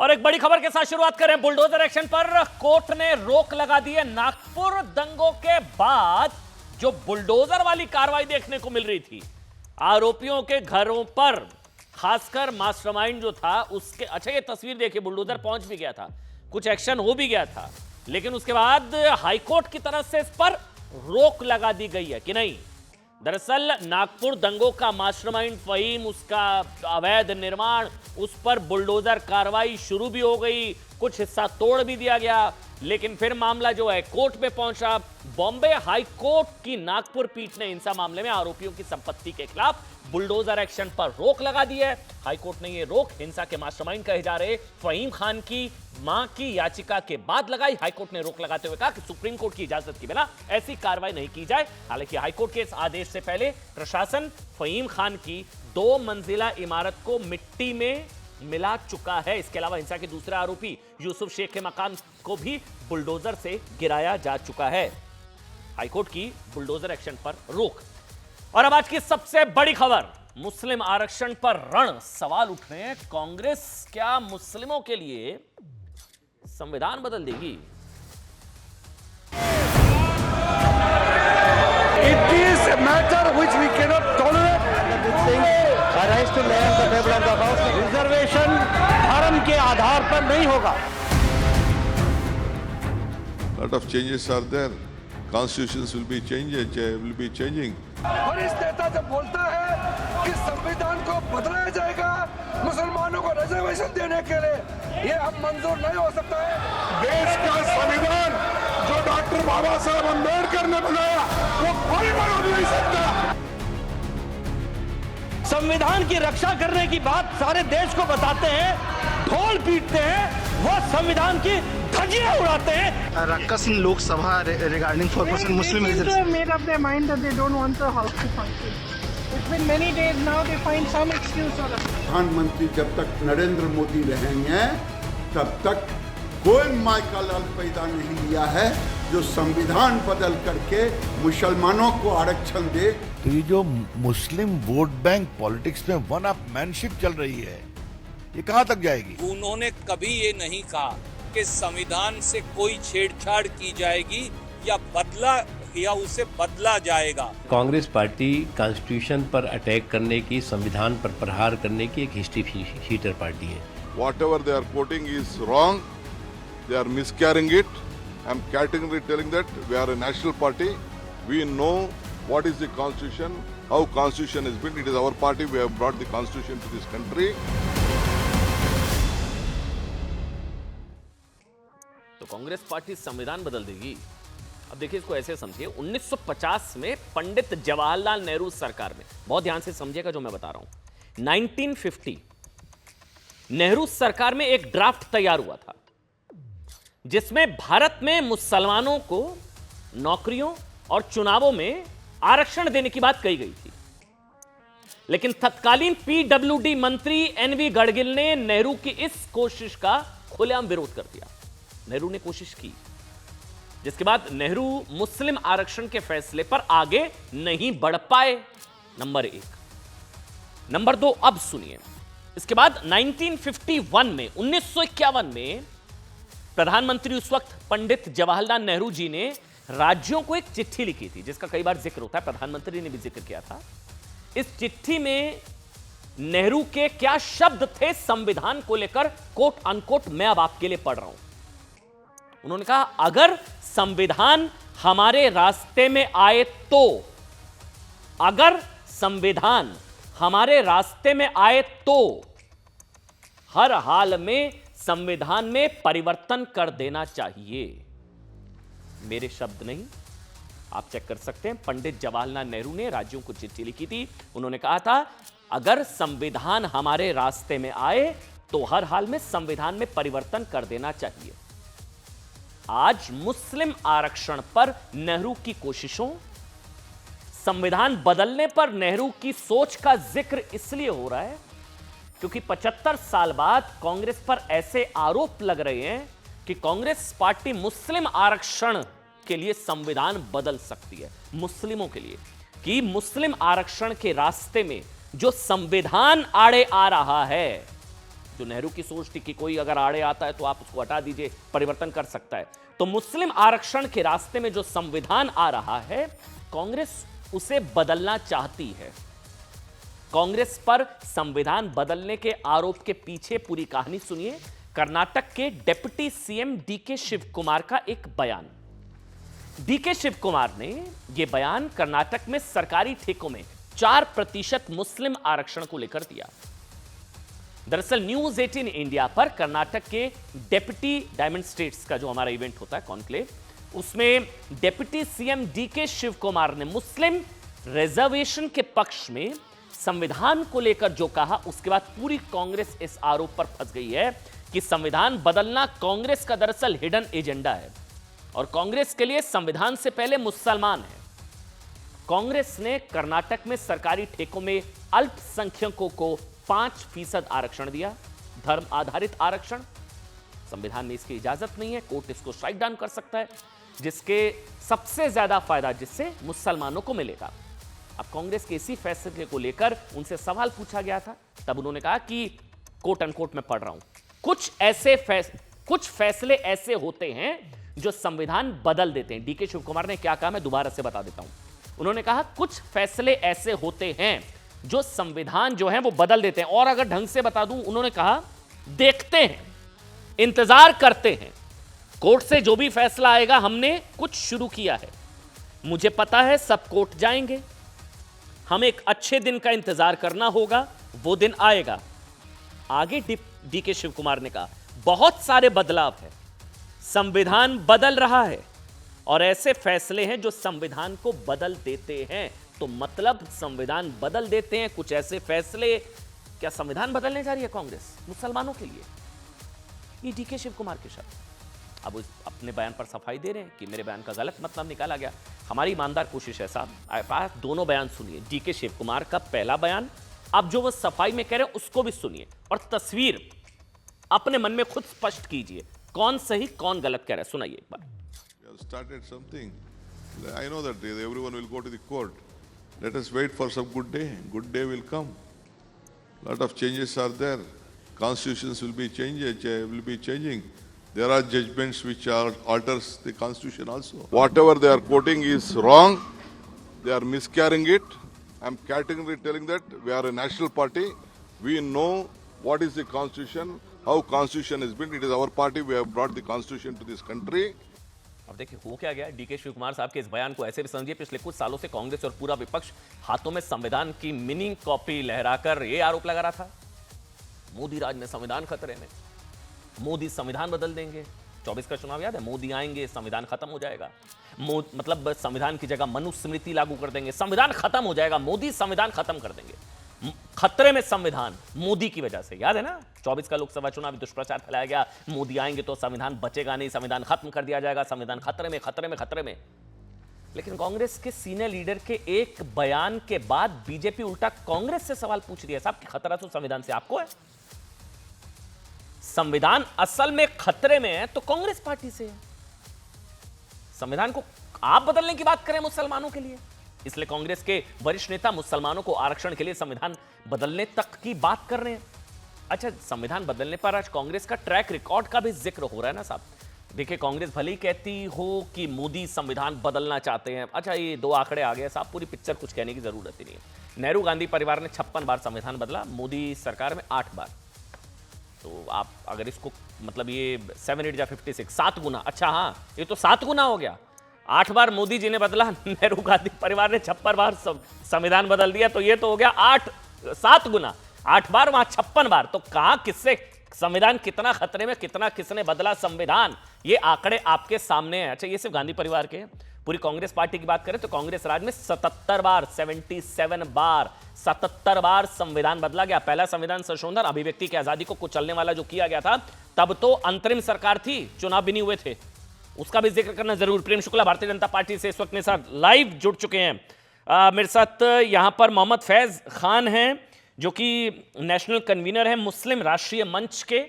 और एक बड़ी खबर के साथ शुरुआत करें। बुलडोजर एक्शन पर कोर्ट ने रोक लगा दी है। नागपुर दंगों के बाद जो बुलडोजर वाली कार्रवाई देखने को मिल रही थी, आरोपियों के घरों पर, खासकर मास्टरमाइंड जो था उसके, अच्छा ये तस्वीर देखिए, बुलडोजर पहुंच भी गया था, कुछ एक्शन हो भी गया था, लेकिन उसके बाद हाईकोर्ट की तरफ से इस पर रोक लगा दी गई है कि नहीं। दरअसल नागपुर दंगों का मास्टरमाइंड फहीम, उसका अवैध निर्माण, उस पर बुलडोजर कार्रवाई शुरू भी हो गई, कुछ हिस्सा तोड़ भी दिया गया, लेकिन फिर मामला जो है कोर्ट में पहुंचा। बॉम्बे हाई कोर्ट की नागपुर पीठ ने हिंसा मामले में आरोपियों की संपत्ति के खिलाफ बुलडोजर एक्शन पर रोक लगा दी है। हाईकोर्ट ने यह रोक हिंसा के मास्टरमाइंड कहे जा रहे फहीम खान की मां की याचिका के बाद लगाई। हाईकोर्ट ने रोक लगाते हुए कहा कि सुप्रीम कोर्ट की इजाजत के बिना ऐसी कार्रवाई नहीं की जाए। हालांकि हाईकोर्ट के इस आदेश से पहले प्रशासन फहीम खान की 2 मंजिला इमारत को मिट्टी में मिला चुका है। इसके अलावा हिंसा के दूसरे आरोपी यूसुफ शेख के मकान को भी बुलडोजर से गिराया जा चुका है। हाईकोर्ट की बुलडोजर एक्शन पर रोक। और अब आज की सबसे बड़ी खबर, मुस्लिम आरक्षण पर रण, सवाल उठ रहे हैं, कांग्रेस क्या मुस्लिमों के लिए संविधान बदल देगी? It is a matter which we cannot tolerate. I rise to lay on the table of the House. Reservation धर्म के आधार पर नहीं होगा. Lot of changes are there. Constitutions will be changing. वरिष्ठ नेता जब बोलता है कि संविधान को बदलाया जाएगा मुसलमानों को रिजर्वेशन देने के लिए, ये अब मंजूर नहीं हो सकता है। देश का संविधान जो डॉक्टर बाबा साहब अम्बेडकर ने बनाया, वो कोई बदल नहीं सकता। संविधान की रक्षा करने की बात सारे देश को बताते हैं, ढोल पीटते हैं, वो संविधान की धज्जियां उड़ाते हैं। Rakkas in Lok Sabha regarding 4% Muslim They seem to reserves. have made up their mind that they don't want the house to function. It's been many days now. They find some excuse or other. प्रधानमंत्री जब तक नरेंद्र मोदी रहेंगे तब तक कोई माई का लाल पैदा नहीं लिया है जो संविधान बदल करके मुसलमानों को आरक्षण दे। तो ये जो मुस्लिम वोट बैंक पॉलिटिक्स में वन अप मैनशिप चल रही है, ये कहां तक जाएगी? उन्होंने कभी ये नहीं कहा कि संविधान से कोई छेड़छाड़ की जाएगी या उसे बदला जाएगा। कांग्रेस पार्टी कॉन्स्टिट्यूशन पर अटैक करने की, संविधान पर प्रहार करने की एक हिस्ट्री शीटर पार्टी है। Whatever they are quoting is wrong. They are miscarrying it. I am categorically telling that we are a national party. We know what is the constitution, how constitution is built. It is our party. We have brought the constitution to this country. तो Congress party संविधान बदल देगी। अब देखिए, इसको ऐसे समझिए, 1950 में पंडित जवाहरलाल नेहरू सरकार में, बहुत ध्यान से समझिएगा जो मैं बता रहा हूं, 1950 नेहरू सरकार में एक ड्राफ्ट तैयार हुआ था जिसमें भारत में मुसलमानों को नौकरियों और चुनावों में आरक्षण देने की बात कही गई थी। लेकिन तत्कालीन पीडब्ल्यूडी मंत्री एनवी गडगिल ने नेहरू की इस कोशिश का खुलेआम विरोध कर दिया। नेहरू ने कोशिश की, जिसके बाद नेहरू मुस्लिम आरक्षण के फैसले पर आगे नहीं बढ़ पाए, नंबर 1। नंबर 2, अब सुनिए, इसके बाद 1951 में, 1951 में प्रधानमंत्री उस वक्त पंडित जवाहरलाल नेहरू जी ने राज्यों को एक चिट्ठी लिखी थी, जिसका कई बार जिक्र होता है, प्रधानमंत्री ने भी जिक्र किया था। इस चिट्ठी में नेहरू के क्या शब्द थे संविधान को लेकर, कोट अनकोट, मैं अब आपके लिए पढ़ रहा हूं। उन्होंने कहा, अगर संविधान हमारे रास्ते में आए तो, अगर संविधान हमारे रास्ते में आए तो हर हाल में संविधान में परिवर्तन कर देना चाहिए। मेरे शब्द नहीं, आप चेक कर सकते हैं। पंडित जवाहरलाल नेहरू ने राज्यों को चिट्ठी लिखी थी। उन्होंने कहा था, अगर संविधान हमारे रास्ते में आए तो हर हाल में संविधान में परिवर्तन कर देना चाहिए। आज मुस्लिम आरक्षण पर नेहरू की कोशिशों, संविधान बदलने पर नेहरू की सोच का जिक्र इसलिए हो रहा है क्योंकि 75 साल बाद कांग्रेस पर ऐसे आरोप लग रहे हैं कि कांग्रेस पार्टी मुस्लिम आरक्षण के लिए संविधान बदल सकती है, मुस्लिमों के लिए, कि मुस्लिम आरक्षण के रास्ते में जो संविधान आड़े आ रहा है, जो नेहरू की सोच थी कि कोई अगर आड़े आता है तो आप उसको हटा दीजिए, परिवर्तन कर सकता है। तो मुस्लिम आरक्षण के रास्ते में जो संविधान आ रहा है, कांग्रेस उसे बदलना चाहती है। कांग्रेस पर संविधान बदलने के आरोप के पीछे पूरी कहानी सुनिए। कर्नाटक के डिप्टी सीएम डीके शिव कुमार का एक बयान। डीके शिव कुमार ने यह बयान कर्नाटक में सरकारी ठेकों में 4% मुस्लिम आरक्षण को लेकर दिया। दरअसल न्यूज 18 इंडिया पर कर्नाटक के डिप्टी डायमंड स्टेट्स का जो हमारा इवेंट होता है कॉन्क्लेव, उसमें डिप्टी सीएम डीके शिव कुमार ने मुस्लिम रिजर्वेशन के पक्ष में संविधान को लेकर जो कहा, उसके बाद पूरी कांग्रेस इस आरोप पर फंस गई है कि संविधान बदलना कांग्रेस का दरअसल हिडन एजेंडा है और कांग्रेस के लिए संविधान से पहले मुसलमान है। कांग्रेस ने कर्नाटक में सरकारी ठेकों में अल्पसंख्यकों को 5% आरक्षण दिया, धर्म आधारित आरक्षण। संविधान में इसकी इजाजत नहीं है, कोर्ट इसको स्ट्राइक डाउन कर सकता है, जिसके सबसे ज्यादा फायदा जिससे मुसलमानों को मिलेगा। अब कांग्रेस के इसी फैसले को लेकर उनसे सवाल पूछा गया था, तब उन्होंने कहा कि कोट अनकोट में पढ़ रहा हूं, कुछ फैसले ऐसे होते हैं जो संविधान बदल देते हैं। डीके शिव कुमार ने क्या कहा, मैं दोबारा से बता देता हूं। उन्होंने कहा कुछ फैसले ऐसे होते हैं जो संविधान जो है वो बदल देते हैं। और अगर ढंग से बता दूं, उन्होंने कहा देखते हैं, इंतजार करते हैं, कोर्ट से जो भी फैसला आएगा, हमने कुछ शुरू किया है, मुझे पता है सब कोर्ट जाएंगे, हमें एक अच्छे दिन का इंतजार करना होगा, वो दिन आएगा। आगे डीके शिव कुमार ने कहा बहुत सारे बदलाव है, संविधान बदल रहा है और ऐसे फैसले हैं जो संविधान को बदल देते हैं। तो मतलब संविधान बदल देते हैं कुछ ऐसे फैसले। क्या संविधान बदलने जा रही है कांग्रेस मुसलमानों के लिए? ये डीके शिव कुमार के शब्द। अब अपने बयान पर सफाई दे रहे हैं कि मेरे बयान का गलत मतलब निकाला गया। हमारी ईमानदार कोशिश है साहब, आप दोनों बयान सुनिए, डीके शिव कुमार का पहला बयान, अब जो वो सफाई में कह रहे हैं उसको भी सुनिए और तस्वीर अपने मन में खुद स्पष्ट कीजिए, कौन सही कौन गलत कह रहा है। सुनाइए एक बार। Started something. I know that everyone will go to the court. Let us wait for some good day. Good day will come. Lot of changes are there. Constitutions will be changing. There are judgments which alters the constitution also. Whatever they are quoting is wrong. They are miscarrying it. I am categorically telling that we are a national party. We know what is the constitution, how constitution has been. It is our party. We have brought the constitution to this country. अब देखिए हो क्या गया। DK Shiv Kumar साहब के इस बयान को ऐसे भी समझिए, पिछले कुछ सालों से कांग्रेस और पूरा विपक्ष हाथों में संविधान की मिनी कॉपी लहराकर यह आरोप लगा रहा था, मोदी राज में संविधान खतरे में, मोदी संविधान बदल देंगे। 24 का चुनाव याद है, मोदी आएंगे संविधान खत्म हो जाएगा, मतलब संविधान की जगह मनुस्मृति लागू कर देंगे, संविधान खत्म हो जाएगा, मोदी संविधान खत्म कर देंगे। खतरे में संविधान मोदी की वजह से, याद है ना। 24 का लोकसभा चुनाव दुष्प्रचार फैलाया गया, मोदी आएंगे तो संविधान बचेगा नहीं, संविधान खत्म कर दिया जाएगा, संविधान खतरे में। लेकिन कांग्रेस के सीनियर लीडर के एक बयान के बाद बीजेपी उल्टा कांग्रेस से सवाल पूछ रही है, साहब कि खतरा तो संविधान से आपको है। संविधान असल में खतरे में है तो कांग्रेस पार्टी से है। संविधान को आप बदलने की बात करें मुसलमानों के लिए, इसलिए कांग्रेस के वरिष्ठ नेता मुसलमानों को आरक्षण के लिए संविधान बदलने तक की बात कर रहे हैं। अच्छा, संविधान बदलने पर आज कांग्रेस का ट्रैक रिकॉर्ड का भी जिक्र हो रहा है ना साहब। देखिए, कांग्रेस भले ही कहती हो कि मोदी संविधान बदलना चाहते हैं, अच्छा ये 2 आंकड़े आ गए साहब, पूरी पिक्चर कुछ कहने की जरूरत ही नहीं है। नेहरू गांधी परिवार ने 56 बार संविधान बदला, मोदी सरकार में 8 बार। तो आप अगर इसको मतलब ये 7 8 या 56 7 गुना, अच्छा हाँ ये तो 7 गुना हो गया। 8 बार मोदी जी ने बदला, नेहरू गांधी परिवार ने 56 बार संविधान बदल दिया, तो ये तो हो गया 7 गुना। 8 बार वहां 56 बार, तो कहां किससे संविधान कितना खतरे में, कितना किसने बदला संविधान, ये आंकड़े आपके सामने हैं। अच्छा, ये सिर्फ गांधी परिवार के, पूरी कांग्रेस पार्टी की बात करें तो कांग्रेस राज में 77 बार 77 बार संविधान बदला गया। पहला संविधान संशोधन अभिव्यक्ति की आजादी को कुचलने वाला जो किया गया था, तब तो अंतरिम सरकार थी, चुनाव भी नहीं हुए थे, उसका भी जिक्र करना जरूर। प्रेम शुक्ला भारतीय जनता पार्टी से इस वक्त मेरे साथ लाइव जुड़ चुके हैं। मेरे साथ यहां पर मोहम्मद फैज खान हैं जो कि नेशनल कन्वीनर हैं मुस्लिम राष्ट्रीय मंच के।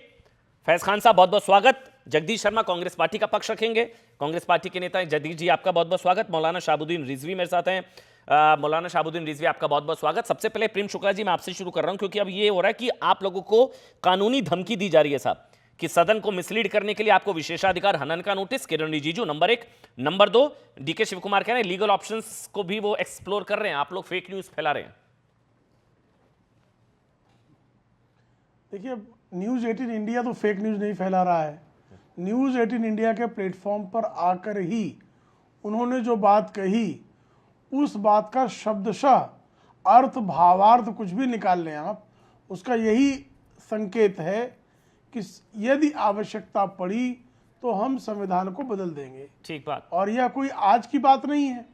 फैज खान साहब बहुत बहुत स्वागत। जगदीश शर्मा कांग्रेस पार्टी का पक्ष रखेंगे, कांग्रेस पार्टी के नेता जगदीश जी आपका बहुत बहुत स्वागत। मौलाना शाहबुद्दीन रिजवी मेरे साथ हैं, मौलाना शहाबुद्दीन रिजवी, आपका बहुत बहुत स्वागत। सबसे पहले प्रेम शुक्ला जी, मैं आपसे शुरू कर रहा हूं क्योंकि अब ये हो रहा है कि आप लोगों को कानूनी धमकी दी जा रही है साहब, कि सदन को मिसलीड करने के लिए आपको विशेषाधिकार हनन का notice. Kiran Rijiju number 1, number 2 D K Shiv Kumar कह रहे हैं लीगल ऑप्शंस को भी वो एक्सप्लोर कर रहे हैं, आप लोग फेक न्यूज फैला रहे हैं। देखिए, न्यूज़ 18 इंडिया तो फेक न्यूज़ नहीं फैला रहा है। न्यूज़ 18 इंडिया के प्लेटफॉर्म पर आकर ही उन्होंने जो बात कही, उस बात का शब्दशः अर्थ भावार्थ कुछ भी निकाल लें आप, उसका यही संकेत है कि यदि आवश्यकता पड़ी तो हम संविधान को बदल देंगे। ठीक बात। और यह कोई आज की बात नहीं है,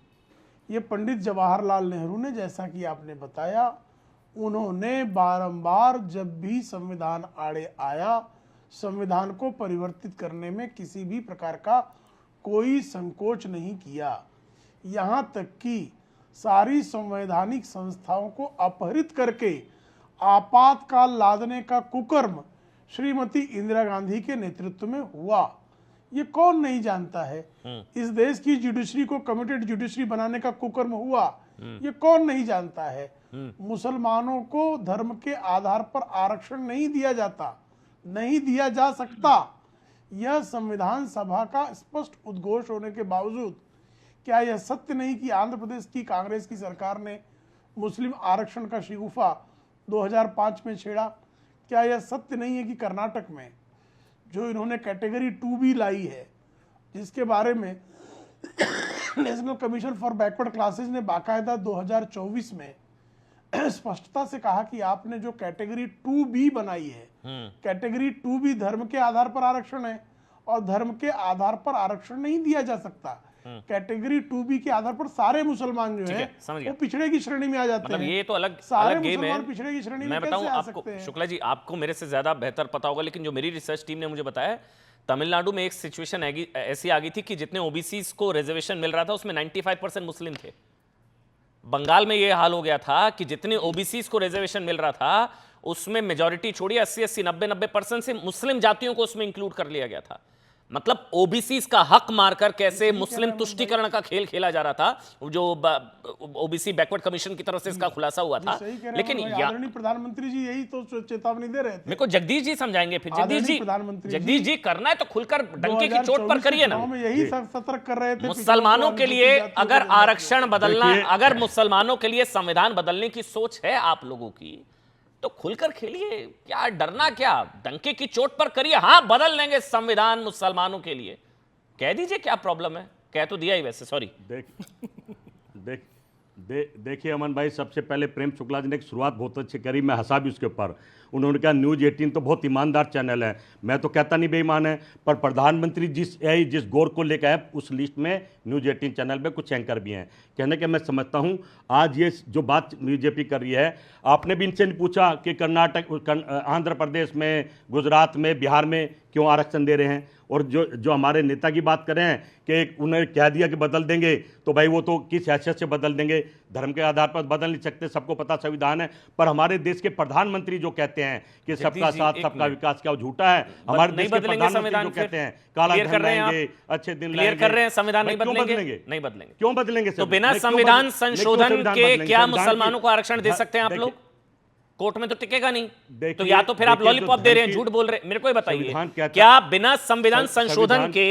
ये पंडित जवाहरलाल नेहरू ने, जैसा कि आपने बताया, उन्होंने बारंबार जब भी संविधान आड़े आया, संविधान को परिवर्तित करने में किसी भी प्रकार का कोई संकोच नहीं किया। यहाँ तक कि सारी संवैधानिक संस्थाओं को अपहरित करके आपातकाल लादने का कुकर्म श्रीमती इंदिरा गांधी के नेतृत्व में हुआ। ये कौन नहीं जानता है। इस देश की जुडिशरी को कमिटेड जुडिशरी बनाने का कुकर्म हुआ, ये कौन नहीं जानता है। मुसलमानों को धर्म के आधार पर आरक्षण नहीं दिया जाता, नहीं दिया जा सकता। यह संविधान सभा का स्पष्ट उद्घोष होने के बावजूद क्या यह सत्य नहीं कि आंध्र प्रदेश की कांग्रेस की सरकार ने मुस्लिम आरक्षण का शिगुफा 2005 में छेड़ा? क्या यह सत्य नहीं है कि कर्नाटक में जो इन्होंने कैटेगरी 2B लाई है, जिसके बारे में national commission for backward classes ने बाकायदा 2024 में स्पष्टता से कहा कि आपने जो कैटेगरी 2B बनाई है, कैटेगरी 2B धर्म के आधार पर आरक्षण है और धर्म के आधार पर आरक्षण नहीं दिया जा सकता। कैटेगरी 2B के आधार पर सारे मुसलमान जो है वो पिछड़े की श्रेणी में आ जाते मतलब हैं। ये तो अलग सारे गेम है। मुसलमान पिछड़े की श्रेणी में मैं बताऊं कैसे आ आपको सकते हैं? शुक्ला जी, आपको मेरे से ज्यादा बेहतर पता होगा, लेकिन जो मेरी रिसर्च टीम ने मुझे बताया, तमिलनाडु में एक सिचुएशन ऐसी आ गई थी कि जितने ओबीसीज को रिजर्वेशन मिल रहा था उसमें 95% मुस्लिम थे। बंगाल में यह हाल हो गया था कि जितने ओबीसीज को रिजर्वेशन मिल रहा था उसमें मेजॉरिटी छोड़िए 80-80, 90-90% से मुस्लिम जातियों को उसमें इंक्लूड कर लिया गया था। मतलब ओबीसी का हक मारकर कैसे मुस्लिम तुष्टीकरण का खेल खेला जा रहा था, जो ओबीसी बैकवर्ड कमीशन की तरफ से इसका खुलासा हुआ था। लेकिन आदरणीय प्रधानमंत्री जी यही तो चेतावनी दे रहे थे। मेरे को जगदीश जी समझाएंगे फिर। जगदीश जी करना है तो खुलकर डंके की चोट पर करिए ना। यही सतर्क कर रहे थे मुसलमानों के लिए अगर आरक्षण बदलना, अगर मुसलमानों के लिए संविधान बदलने की सोच है आप लोगों की, तो खुलकर खेलिए, क्या डरना, क्या डंके की चोट पर करिए। हाँ, बदल लेंगे संविधान मुसलमानों के लिए, कह दीजिए, क्या प्रॉब्लम है? कह तो दिया ही वैसे, सॉरी। देखिए अमन भाई, सबसे पहले प्रेम शुक्ला जी ने एक शुरुआत बहुत अच्छी करी, मैं हंसा भी उसके ऊपर। उन्होंने कहा न्यूज़ 18 तो बहुत ईमानदार चैनल है। मैं तो कहता नहीं बेईमान है, पर प्रधानमंत्री जिस गौर को लेकर आए उस लिस्ट में न्यूज़ 18 चैनल में कुछ एंकर भी हैं। कहने के मैं समझता हूं आज ये जो बात बीजेपी कर रही है, आपने भी इनसे नहीं पूछा कि कर्नाटक, आंध्र प्रदेश में, गुजरात में, बिहार में क्यों आरक्षण दे रहे हैं। और जो हमारे नेता की बात कर रहे हैं कि उन्होंने कह दिया कि बदल देंगे, तो भाई वो तो किस हैसियत से बदल देंगे? धर्म के आधार पर बदल नहीं सकते, सबको पता संविधान है। पर हमारे देश के प्रधानमंत्री जो कहते हैं कि सबका साथ सबका विकास, क्या वो झूठा है? हमारे देश के प्रधानमंत्री जो कहते हैं काला धन लाएंगे, अच्छे दिन लाएंगे, कर रहे हैं संविधान नहीं बदलेंगे, नहीं बदलेंगे। क्यों बदलेंगे? तो बिना संविधान संशोधन के क्या मुसलमानों को आरक्षण दे सकते हैं आप लोग? कोर्ट में तो टिकेगा नहीं। तो या तो फिर आप लॉलीपॉप दे रहे हैं, झूठ बोल रहे हैं। मेरे को बताइए, क्या बिना संविधान संशोधन के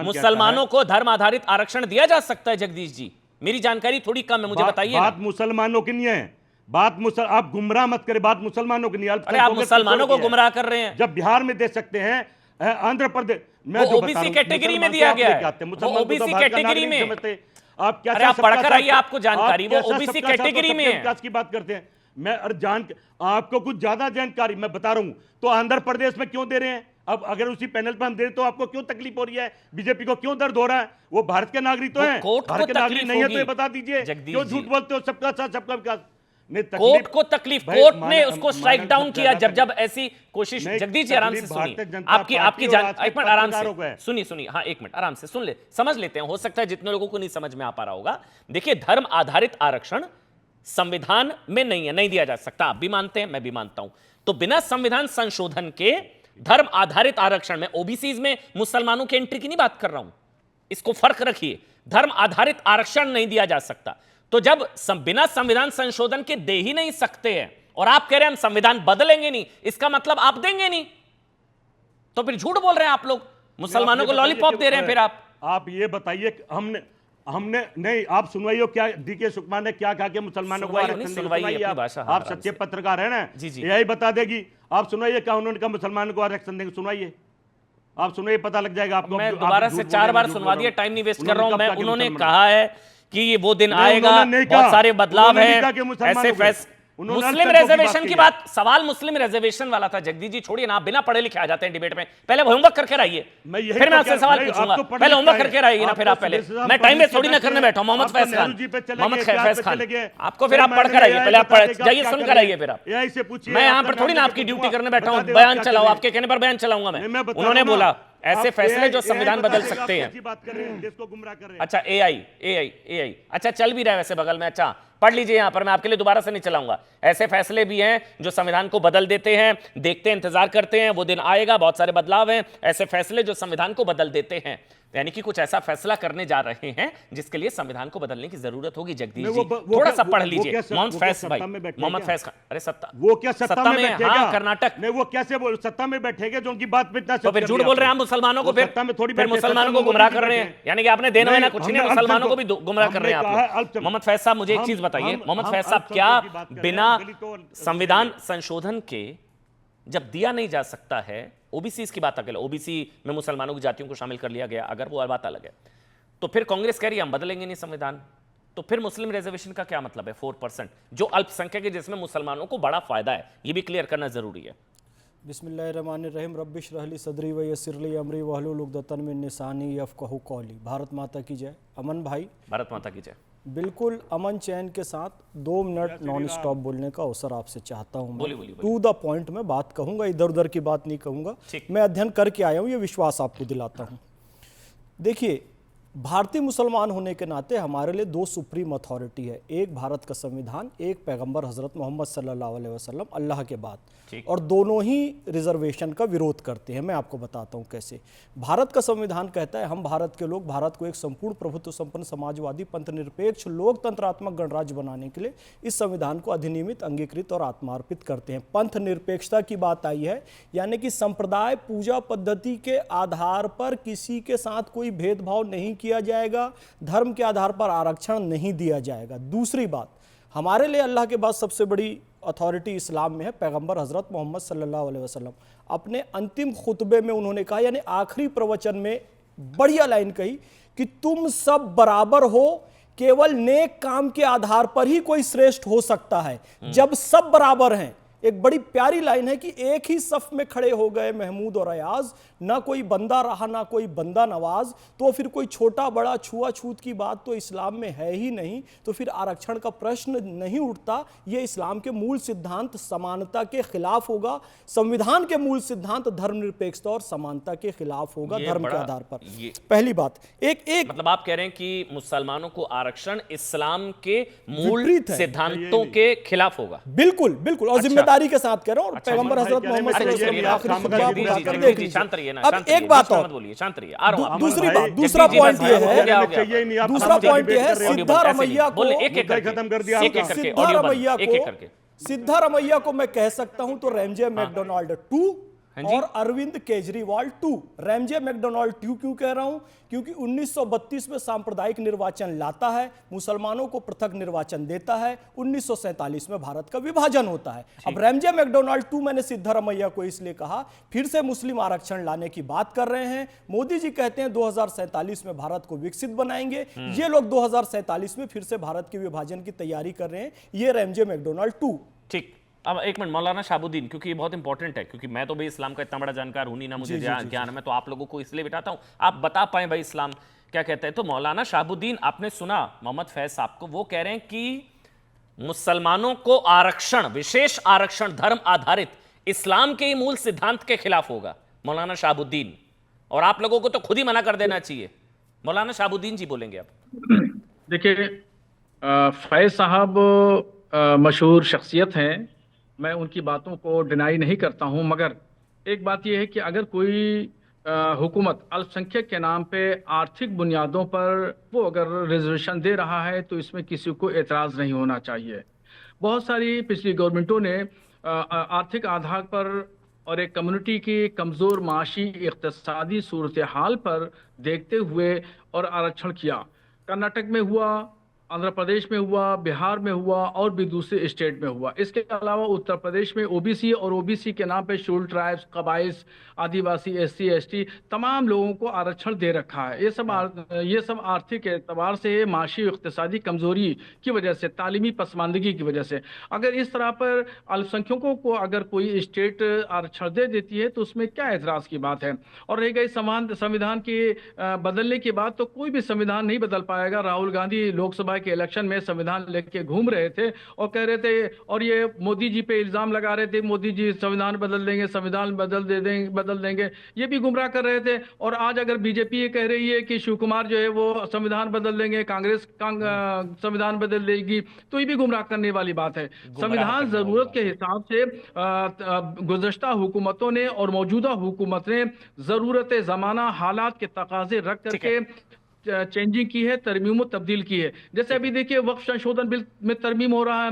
मुसलमानों को धर्म आधारित आरक्षण दिया जा सकता है? जगदीश जी, मेरी जानकारी थोड़ी कम है, मुझे बताइए। बात मुसलमानों की नहीं है, आप गुमराह मत करें, बात मुसलमानों की नहीं। अरे आप मुसलमानों को गुमराह कर रहे हैं। जब बिहार में दे सकते हैं, आंध्र प्रदेश में ओबीसी कैटेगरी में दिया गया है, ओबीसी कैटेगरी में। आप क्या पढ़कर आइए, आपको जानकारी, वो ओबीसी कैटेगरी में है। की बात करते हैं, मैं आपको कुछ ज्यादा जानकारी मैं बता रहा हूं। तो आंध्र प्रदेश में क्यों दे रहे हैं? अब अगर उसी पैनल पर हम दे रहे तो आपको क्यों तकलीफ हो रही है? बीजेपी को क्यों दर्द हो रहा है? वो भारत के नागरिक तो हैं, भारत के नागरिक नहीं है तो ये बता दीजिए, क्यों झूठ बोलते हो? सबका साथ सबका विकास। कोर्ट को तकलीफ, कोर्ट ने उसको स्ट्राइक डाउन किया जब ऐसी कोशिश। जगदीश जी आराम से सुनिए, आपकी जान, एक मिनट आराम से सुनिए, हाँ एक मिनट आराम से सुन ले, समझ लेते हैं। हो सकता है जितने लोगों को नहीं समझ में आ पा रहा होगा। देखिए, धर्म आधारित आरक्षण संविधान में नहीं है, नहीं दिया जा सकता। आप भी मानते हैं, मैं भी मानता हूं। तो बिना संविधान संशोधन के धर्म आधारित आरक्षण में, ओबीसीज में मुसलमानों की एंट्री की नहीं बात कर रहा हूं, इसको फर्क रखिए। धर्म आधारित आरक्षण नहीं दिया जा सकता। तो जब बिना संविधान संशोधन के दे ही नहीं सकते हैं और आप कह रहे हैं हम संविधान बदलेंगे नहीं, इसका मतलब आप देंगे नहीं, तो फिर झूठ बोल रहे हैं आप लोग, मुसलमानों को लॉलीपॉप दे रहे हैं फिर आप ये बताइए हमने नहीं, आप सुनवाइए क्या डीके सुकमा ने क्या कहा कि मुसलमानों को आरक्षण सुनवाइए, आप सच्चे पत्रकार है ना, जी जी यही बता देगी। आप सुनवाइए क्या उन्होंने कहा मुसलमानों को आरक्षण देंगे, सुनवाइए, आप सुनवाइए, पता लग जाएगा आपको। मैं दोबारा से 4 बार सुनवा दिया, टाइम नहीं वेस्ट कर रहा हूं मैं। उन्होंने कहा है कि ये वो दिन आएगा, बहुत सारे बदलाव है, ऐसे फैसले, मुस्लिम रिजर्वेशन की बात, सवाल मुस्लिम रिजर्वेशन वाला था। जगदीश जी छोड़िए ना, आप बिना पढ़े लिखे आ जाते हैं डिबेट में, पहले होमवर्क करके आइए, फिर मैं आपसे सवाल पूछूंगा। पहले होमवर्क करके आइए ना, फिर आप पहले, मैं टाइम वेस्ट थोड़ी ना करने बैठा हूं। मोहम्मद फैज खान, आपको फिर आप पढ़कर आइए, पहले आप जाइए सुनकर आइए, फिर आप, मैं यहां पर थोड़ी ना आपकी ड्यूटी करने बैठा हूं, बयान चलाओ, आपके कहने पर बयान चलाऊंगा मैं। उन्होंने बोला ऐसे फैसले जो संविधान बदल सकते हैं। अच्छा एआई अच्छा चल भी रहा है वैसे बगल में, अच्छा पढ़ लीजिए यहां पर, मैं आपके लिए दोबारा से नहीं चलाऊंगा। ऐसे फैसले भी हैं जो संविधान को बदल देते हैं, देखते हैं, इंतजार करते हैं, वो दिन आएगा, बहुत सारे बदलाव हैं, ऐसे फैसले जो संविधान को बदल देते हैं, यानी कि कुछ ऐसा फैसला करने जा रहे हैं जिसके लिए संविधान को बदलने की जरूरत होगी। जगदीश जी थोड़ा सा पढ़ लीजिए। मोहम्मद फैज भाई, मोहम्मद फैज खान, अरे सत्ता, वो क्या सत्ता में बैठेगा? हाँ, कर्नाटक नहीं, वो कैसे सत्ता में बैठेंगे जो उनकी बात पे इतना, तो फिर झूठ बोल रहे हैं हम मुसलमानों को, फिर मुसलमानों को गुमराह कर रहे हैं, यानी कि आपने देना है ना कुछ नहीं, मुसलमानों को भी गुमराह कर रहे हैं आप। मोहम्मद फैज साहब मुझे एक चीज बताइए, मोहम्मद फैज साहब, क्या बिना संविधान संशोधन के जब दिया नहीं जा सकता है, ओबीसी की बात अकेले, ओबीसी में मुसलमानों की जातियों को शामिल कर लिया गया, अगर वो बात अलग है, तो फिर कांग्रेस कह रही है हम बदलेंगे नहीं संविधान, तो फिर मुस्लिम रिजर्वेशन का क्या मतलब है? 4% जो अल्पसंख्यक है, जिसमें मुसलमानों को बड़ा फायदा है, ये भी क्लियर करना जरूरी है। बिस्मिल्लाहिर्रहमानिर्रहीम, रब्बिश रहली सदरी व यस्सिरली अमरी वहलुल उक़दतन मिन लिसानी यफ़क़हू क़ौली। भारत माता की जय। अमन भाई, भारत माता की जय। बिल्कुल अमन चैन के साथ 2 मिनट नॉन स्टॉप बोलने का अवसर आपसे चाहता हूँ। बोलिए। टू द पॉइंट में बात कहूँगा, इधर उधर की बात नहीं कहूँगा। मैं अध्ययन करके आया हूँ, ये विश्वास आपको दिलाता हूँ। देखिए, भारतीय मुसलमान होने के नाते हमारे लिए 2 सुप्रीम अथॉरिटी है, एक भारत का संविधान, एक पैगंबर हजरत मोहम्मद सल्लल्लाहु अलैहि वसल्लम अल्लाह के बाद, और दोनों ही रिजर्वेशन का विरोध करते हैं। मैं आपको बताता हूं कैसे। भारत का संविधान कहता है हम भारत के लोग भारत को एक संपूर्ण प्रभुत्व संपन्न समाजवादी पंथनिरपेक्ष लोकतंत्रात्मक गणराज्य बनाने के लिए इस संविधान को अधिनियमित, अंगीकृत और आत्मार्पित करते हैं। पंथ निरपेक्षता की बात आई है, यानी कि संप्रदाय पूजा पद्धति के आधार पर किसी के साथ कोई भेदभाव नहीं किया जाएगा, धर्म के आधार पर आरक्षण नहीं दिया जाएगा। दूसरी बात, हमारे लिए अल्लाह के बाद सबसे बड़ी अथॉरिटी इस्लाम में है, पैगंबर हजरत मोहम्मद सल्लल्लाहु अलैहि वसल्लम। अपने अंतिम खुतबे में उन्होंने कहा, यानी आखिरी प्रवचन में बढ़िया लाइन कही कि तुम सब बराबर हो, केवल नेक काम के आधार पर ही कोई श्रेष्ठ हो सकता है जब सब बराबर हैं। एक बड़ी प्यारी लाइन है कि एक ही सफ में खड़े हो गए महमूद और अयाज, ना कोई बंदा रहा ना कोई बंदा नवाज, तो फिर कोई छोटा बड़ा छुआछूत की बात तो इस्लाम में है ही नहीं, तो फिर आरक्षण का प्रश्न नहीं उठता। ये इस्लाम के मूल सिद्धांत समानता के खिलाफ होगा, संविधान के मूल सिद्धांत धर्मनिरपेक्षता और समानता के खिलाफ होगा, धर्म के आधार पर। पहली बात, एक मतलब आप कह रहे हैं कि मुसलमानों को आरक्षण इस्लाम के मूल सिद्धांतों के खिलाफ होगा? बिल्कुल बिल्कुल, और जिम्मेदारी के साथ कह रहा हूं, और पैगंबर हजरत मोहम्मद सल्लल्लाहु अलैहि वसल्लम आखिरी खुतबा उठाकर देख लीजिए। अब एक बात और, दूसरी बात, दूसरा पॉइंट ये है, दूसरा पॉइंट ये है, सिद्धारमैया को मैं कह सकता हूं तो रैमजे मैकडोनाल्ड 2 और अरविंद केजरीवाल 2। रैमजे मैकडोनाल्ड 2 क्यों कह रहा हूं? क्योंकि 1932 में सांप्रदायिक निर्वाचन लाता है, मुसलमानों को पृथक निर्वाचन देता है, 1947 में भारत का विभाजन होता है। अब रैमजे मैकडोनाल्ड 2 मैंने सिद्धारमैया को इसलिए कहा, फिर से मुस्लिम आरक्षण लाने की बात कर रहे हैं। मोदी जी कहते हैं 2047 में भारत को विकसित बनाएंगे, ये लोग 2047 में फिर से भारत के विभाजन की तैयारी कर रहे हैं। ये रैमजे मैकडोनाल्ड 2। ठीक, अब एक मिनट, मौलाना शाहबुद्दीन, क्योंकि ये बहुत इंपॉर्टेंट है, क्योंकि मैं तो भाई इस्लाम का इतना बड़ा जानकार हूं नहीं ना, मुझे ज्ञान है, मैं तो आप लोगों को इसलिए बिठाता हूं आप बता पाए भाई इस्लाम क्या कहता है। तो मौलाना शाहबुद्दीन, आपने सुना मोहम्मद फैज साहब को, वो कह रहे हैं कि मुसलमानों को आरक्षण, विशेष आरक्षण धर्म आधारित इस्लाम के ही मूल सिद्धांत के खिलाफ होगा, मौलाना शाहबुद्दीन, और आप लोगों को तो खुद ही मना कर देना चाहिए। मौलाना शाहबुद्दीन जी बोलेंगे अब। देखिए, फैज साहब मशहूर शख्सियत हैं, मैं उनकी बातों को डिनाई नहीं करता हूं, मगर एक बात यह है कि अगर कोई हुकूमत अल्पसंख्यक के नाम पे आर्थिक बुनियादों पर वो अगर रिजर्वेशन दे रहा है तो इसमें किसी को एतराज़ नहीं होना चाहिए। बहुत सारी पिछली गवर्नमेंटों ने आर्थिक आधार पर और एक कम्युनिटी की कमज़ोर माशी इक़्तिसादी सूरत हाल पर देखते हुए और आरक्षण किया। कर्नाटक में हुआ, आंध्र प्रदेश में हुआ, बिहार में हुआ और भी दूसरे स्टेट में हुआ। इसके अलावा उत्तर प्रदेश में ओबीसी और ओबीसी के नाम पे शेड्यूल्ड ट्राइब्स, कबाइल्स, आदिवासी, एससी, एसटी तमाम लोगों को आरक्षण दे रखा है। ये सब आर्थिक एतबार से, माशी इक़्तिसादी कमजोरी की वजह से, तालीमी पसमानदगी की वजह से, अगर इस तरह पर अल्पसंख्यकों को अगर कोई स्टेट आरक्षण दे देती है तो उसमें क्या एतराज़ की बात है। और रह गई संविधान के बदलने की बात, तो कोई भी संविधान नहीं बदल पाएगा। राहुल गांधी लोकसभा के इलेक्शन में संविधान लेके घूम रहे थे और कह रहे थे, और ये मोदी जी पे इल्जाम लगा रहे थे, मोदी जी संविधान बदल देंगे, संविधान बदल देंगे, ये भी गुमराह कर रहे थे। और आज अगर बीजेपी ये कह रही है कि शिव कुमार जो है वो संविधान बदल देंगे, कांग्रेस संविधान बदल देगी, तो ये भी गुमराह करने वाली बात है। संविधान जरूरत के हिसाब से गुज़श्ता हुकूमतों ने और मौजूदा हुकूमत ने जरूरत जमाना हालात के तकाजे रख करके चेंजिंग की है, तरमीम तब्दील की है। जैसे अभी देखिए वक्फ संशोधन बिल में तरमीम हो रहा है,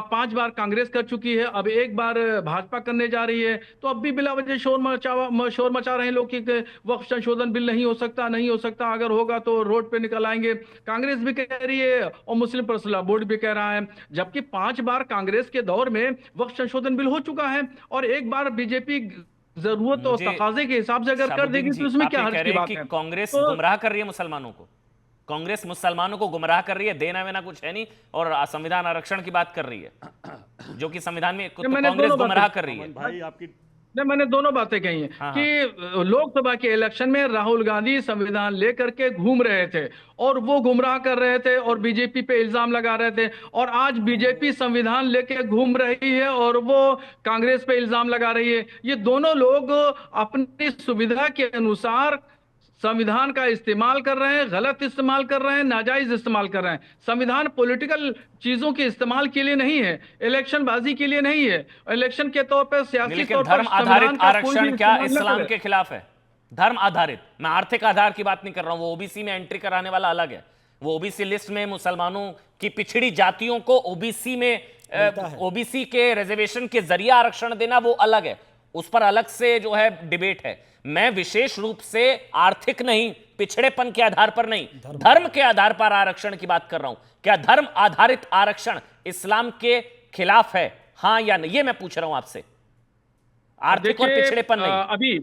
5 बार कांग्रेस कर चुकी है, अब एक बार भाजपा करने जा रही है, तो अब भी बिला वजह शोर मचा रहे हैं लोग कि वक्फ संशोधन बिल नहीं हो सकता, अगर होगा तो रोड पे निकल आएंगे। कांग्रेस भी कह रही है और मुस्लिम पर्सनल बोर्ड भी कह रहा है, जबकि 5 बार कांग्रेस के दौर में वक्फ संशोधन बिल हो चुका है और एक बार बीजेपी जरूरत और तकाजे के हिसाब से अगर कर देगी तो उसमें क्या हर्ज की बात है। कांग्रेस गुमराह कर रही है मुसलमानों को, कांग्रेस मुसलमानों को गुमराह कर रही है, देना वेना कुछ है नहीं, और संविधान आरक्षण की बात कर रही है, जो कि संविधान में कांग्रेस गुमराह कर रही है। भाई आपकी मैंने दोनों बातें कही हैं कि लोकसभा के इलेक्शन में राहुल गांधी संविधान लेकर के घूम रहे थे और वो गुमराह कर रहे थे और बीजेपी पे इल्जाम लगा रहे थे, और आज बीजेपी संविधान लेके घूम रही है और वो कांग्रेस पे इल्जाम लगा रही है। ये दोनों लोग अपनी सुविधा के अनुसार संविधान का इस्तेमाल कर रहे हैं, गलत इस्तेमाल कर रहे हैं, नाजायज इस्तेमाल कर रहे हैं। संविधान पॉलिटिकल चीजों के इस्तेमाल के लिए नहीं है, इलेक्शन बाजी के लिए नहीं है। इलेक्शन के तौर पर, सियासी तौर पर धर्म आधारित आरक्षण क्या इस्लाम के खिलाफ है? धर्म आधारित, मैं आर्थिक आधार की बात नहीं कर रहा हूं, वो ओबीसी में एंट्री कराने वाला अलग है। वो ओबीसी लिस्ट में मुसलमानों की पिछड़ी जातियों को ओबीसी में ओबीसी के रिजर्वेशन के जरिए आरक्षण देना वो अलग है, उस पर अलग से जो है डिबेट है। मैं विशेष रूप से आर्थिक नहीं, पिछड़ेपन के आधार पर नहीं, धर्म के आधार पर आरक्षण की बात कर रहा हूं। क्या धर्म आधारित आरक्षण इस्लाम के खिलाफ है, हां या नहीं? ये मैं पूछ रहा हूं आपसे, आर्थिक और पिछड़ेपन नहीं।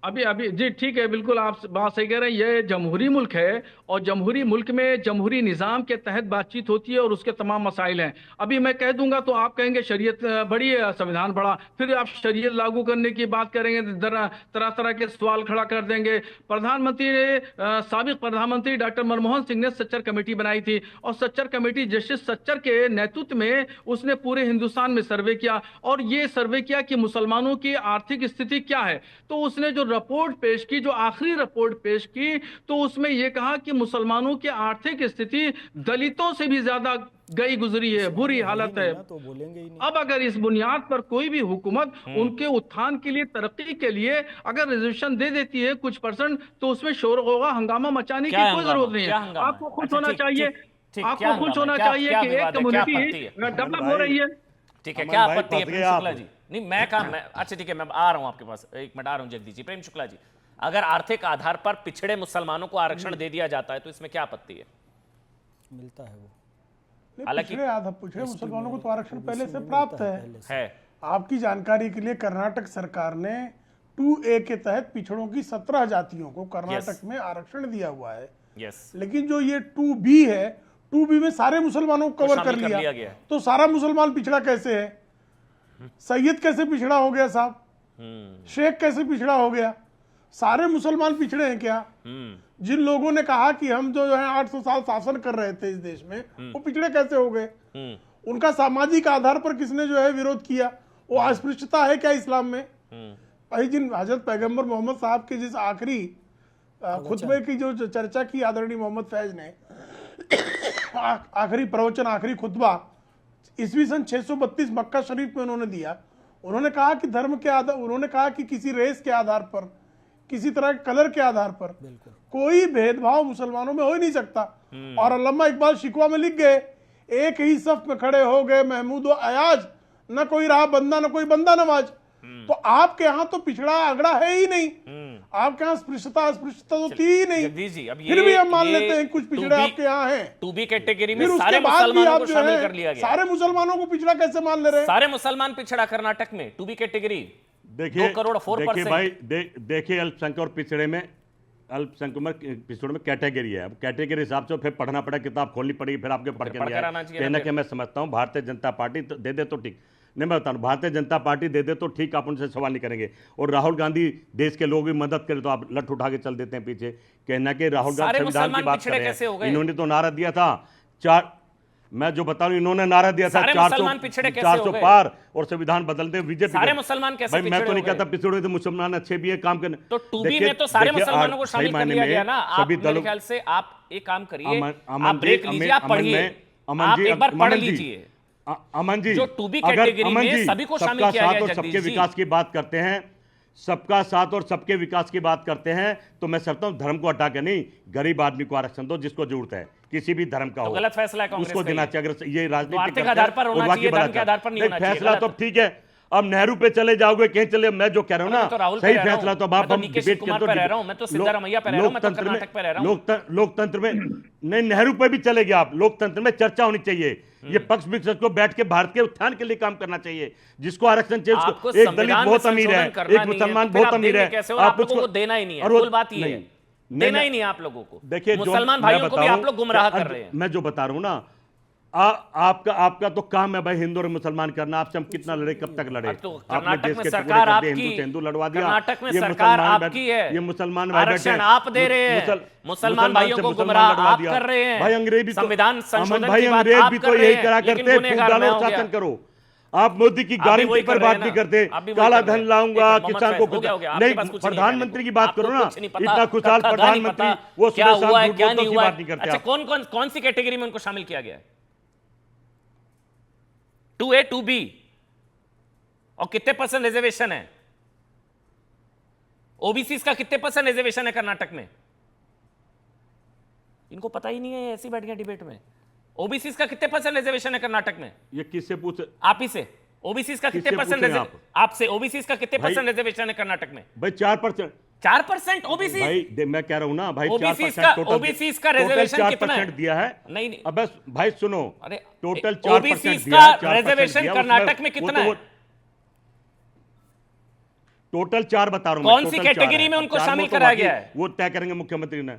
अभी जी ठीक है, बिल्कुल आप बात सही कह रहे हैं। ये जमहूरी मुल्क है और जमहूरी मुल्क में जमहूरी निज़ाम के तहत बातचीत होती है और उसके तमाम मसाइल हैं। अभी मैं कह दूंगा तो आप कहेंगे शरीयत बड़ी है, संविधान बड़ा, फिर आप शरीयत लागू करने की बात करेंगे, तरह तरह के सवाल खड़ा कर देंगे। प्रधानमंत्री ने, साबिक प्रधानमंत्री डॉक्टर मनमोहन सिंह ने सच्चर कमेटी बनाई थी और सच्चर कमेटी जस्टिस सच्चर के नेतृत्व में उसने पूरे हिंदुस्तान में सर्वे किया और ये सर्वे किया कि मुसलमानों की आर्थिक स्थिति क्या है। तो उसने जो रिपोर्ट पेश की, जो आखिरी रिपोर्ट पेश की, तो उसमें यह कहा कि मुसलमानों की आर्थिक स्थिति दलितों से भी ज्यादा गई गुजरी है, बुरी हालत है। तो बोलेंगे ही नहीं। अब अगर इस बुनियाद पर कोई भी हुकूमत उनके उत्थान के लिए, तरक्की के लिए अगर रिजर्वेशन दे देती है कुछ %, तो उसमें शोर होगा, हंगामा मचाने की कोई जरूरत नहीं है। आपको खुश होना चाहिए, आपको खुश होना चाहिए कि एक कम्युनिटी डेवलप हो रही है। ठीक है, क्या आपत्ति है प्रेम शुक्ला जी? नहीं मैं अच्छा ठीक है, मैं आ रहा हूं आपके पास, एक मिनट आ रहा हूं जगदीश जी। प्रेम शुक्ला जी, अगर आर्थिक आधार पर पिछड़े मुसलमानों को आरक्षण दे दिया जाता है तो इसमें क्या आपत्ति है? मिलता है वो, हालांकि पिछड़े मुसलमानों को तो आरक्षण पहले से प्राप्त है। आपकी जानकारी के लिए कर्नाटक सरकार ने 2A के तहत पिछड़ों की 17 जातियों को कर्नाटक में आरक्षण दिया हुआ है। लेकिन जो ये 2B है, 2B में सारे मुसलमानों को कवर कर लिया गया। तो सारा मुसलमान पिछड़ा कैसे है? सैयद कैसे पिछड़ा हो गया साहब? शेख कैसे पिछड़ा हो गया? सारे मुसलमान पिछड़े हैं क्या? जिन लोगों ने कहा कि हम जो है 800 साल शासन कर रहे थे इस देश में, वो पिछड़े कैसे हो गए? उनका सामाजिक आधार पर किसने जो है विरोध किया? वो अस्पृश्यता है क्या इस्लाम में? भाई जिन हजरत पैगंबर मोहम्मद साहब के जिस आखिरी खुतबे की जो चर्चा की आदरणीय मोहम्मद फैज ने, आखिरी प्रवचन, आखिरी खुतबा ईस्वी सन 632 मक्का शरीफ में उन्होंने दिया। उन्होंने कहा कि धर्म के आधार, उन्होंने कहा कि किसी रेस के आधार पर, किसी तरह के कलर के आधार पर। कोई भेदभाव मुसलमानों में हो ही नहीं सकता। और अल्लामा इकबाल शिकवा में लिख गए, एक ही सफ में खड़े हो गए महमूद व अयाज, न कोई रहा बंदा न कोई बंदा नवाज। तो आपके यहाँ तो पिछड़ा अगड़ा है ही नहीं, आपके यहाँ स्पृश्यता अस्पृश्यता तो थी ही नहीं। जगदीश जी, अब फिर भी हम मान लेते हैं कुछ पिछड़े आपके यहाँ हैं। 2B कैटेगरी में फिर उसके सारे बाद भी मुसलमानों आप को जो शामिल है कर लिया गया। सारे मुसलमानों को पिछड़ा कैसे मान ले रहे हैं? सारे मुसलमान पिछड़ा कर्नाटक में 2B कैटेगरी। देखिए 2 करोड़ 4%। देखिए भाई, देखिए अल्पसंख्यक और पिछड़े में, अल्पसंख्यक पिछड़े में कैटेगरी है। अब कैटेगरी हिसाब से फिर पढ़ना पड़ेगा, किताब खोलनी पड़ेगी, फिर आपके पढ़ के नहीं आए। कहना कि मैं समझता हूँ भारतीय जनता पार्टी तो दे दे तो ठीक नहीं, मैं बता रहा हूँ भारतीय जनता पार्टी दे दे तो ठीक, आप उनसे सवाल नहीं करेंगे। और राहुल गांधी देश के लोग भी मदद करें तो आप लठ उठा के चल देते हैं पीछे। कहना कि राहुल गांधी संविधान की बात कर रहे हैं, इन्होंने तो नारा दिया था मैं जो बता रहा हूं, इन्होंने नारा दिया था 400 पार और संविधान बदलते बीजेपी। सारे मुसलमान कैसे भाई मैं तो नहीं कहता पिछड़े थे, मुसलमान अच्छे भी है काम करने। तो 2B में तो सारे मुसलमानों को शामिल कर लिया गया ना। आप मेरे ख्याल से आप एक काम करिए, आप ब्रेक लीजिए, आप पढ़िए, आप एक बार पढ़ लीजिए। अमन जी, जो 2B कैटेगरी में सभी को शामिल किया गया है, सबके विकास की बात करते हैं, सबका साथ और सबके विकास की बात करते हैं, तो मैं समझता हूं धर्म को हटा के नहीं, गरीब आदमी को आरक्षण दो जिसको जरूरत है, किसी भी धर्म का हो। गलत फैसला है कांग्रेस उसको देना चाहिए। अगर ये राजनीतिक आधार पर होना चाहिए, धर्म के आधार पर नहीं होना चाहिए। फैसला तो ठीक है, अब नेहरू पे चले जाओगे, कहीं चले, मैं जो कह रहा हूं ना सही फैसला तो आप हम डिबेट करते लोकतंत्र में नहीं, नेहरू पे भी चले गए आप, लोकतंत्र में चर्चा होनी चाहिए। ये पक्ष विपक्ष को बैठ के भारत के उत्थान के लिए काम करना चाहिए। जिसको आरक्षण चाहिए उसको, एक दलित बहुत अमीर है, एक मुसलमान बहुत अमीर है, आप उसको देना ही नहीं है। कुल बात ये है, देना ही नहीं है आप लोगों को। देखिए मुसलमान भाइयों को भी आप लोग गुमराह कर रहे हैं। मैं जो बता रहा हूं ना, आपका तो काम है भाई हिंदू और मुसलमान करना। आपसे हम कितना लड़े, कब तक लड़े? तो कर्नाटक में सरकार आपकी, हिंदू लड़वा दिया, कर्नाटक में सरकार आपकी है, ये मुसलमान आरक्षण आप दे रहे हैं, मुसलमान भाइयों को गुमराह आप कर रहे हैं। भाई अंग्रेजी संविधान संशोधन भाई की बात अंग्रेज आप भी कर तो रहे यही हैं, करा करते, फूट डालो शासन करो। आप मोदी की गारंटी पर बात नहीं करते, काला धन लाऊंगा किसान को, नहीं प्रधानमंत्री की बात करो ना, इतना खुशहाल प्रधानमंत्री वो क्या हुआ है क्या नहीं हुआ। बात नहीं करते। अच्छा कौन सी कैटेगरी में उनको शामिल किया गया है? 2A 2B और कितने % रिजर्वेशन है? ओबीसी का कितने % रिजर्वेशन है कर्नाटक में? इनको पता ही नहीं है, ऐसी बैठ गया डिबेट में। ओबीसी का कितने % रिजर्वेशन है कर्नाटक में? ये किससे पूछे? आप ही से। ओबीसी का कितने % आपसे? ओबीसी का कितने % रिजर्वेशन है कर्नाटक में? भाई 4%। 4% ओबीसी? भाई मैं कह रहा हूं ना भाई, ओबीसी का रिजर्वेशन कितना है? दिया है। नहीं अब बस भाई सुनो, अरे टोटल ओबीसी का रिजर्वेशन कर्नाटक में कितना है? टोटल 4 बता रहा हूं। कौन सी कैटेगरी में उनको शामिल कराया गया है? वो तय करेंगे मुख्यमंत्री ने।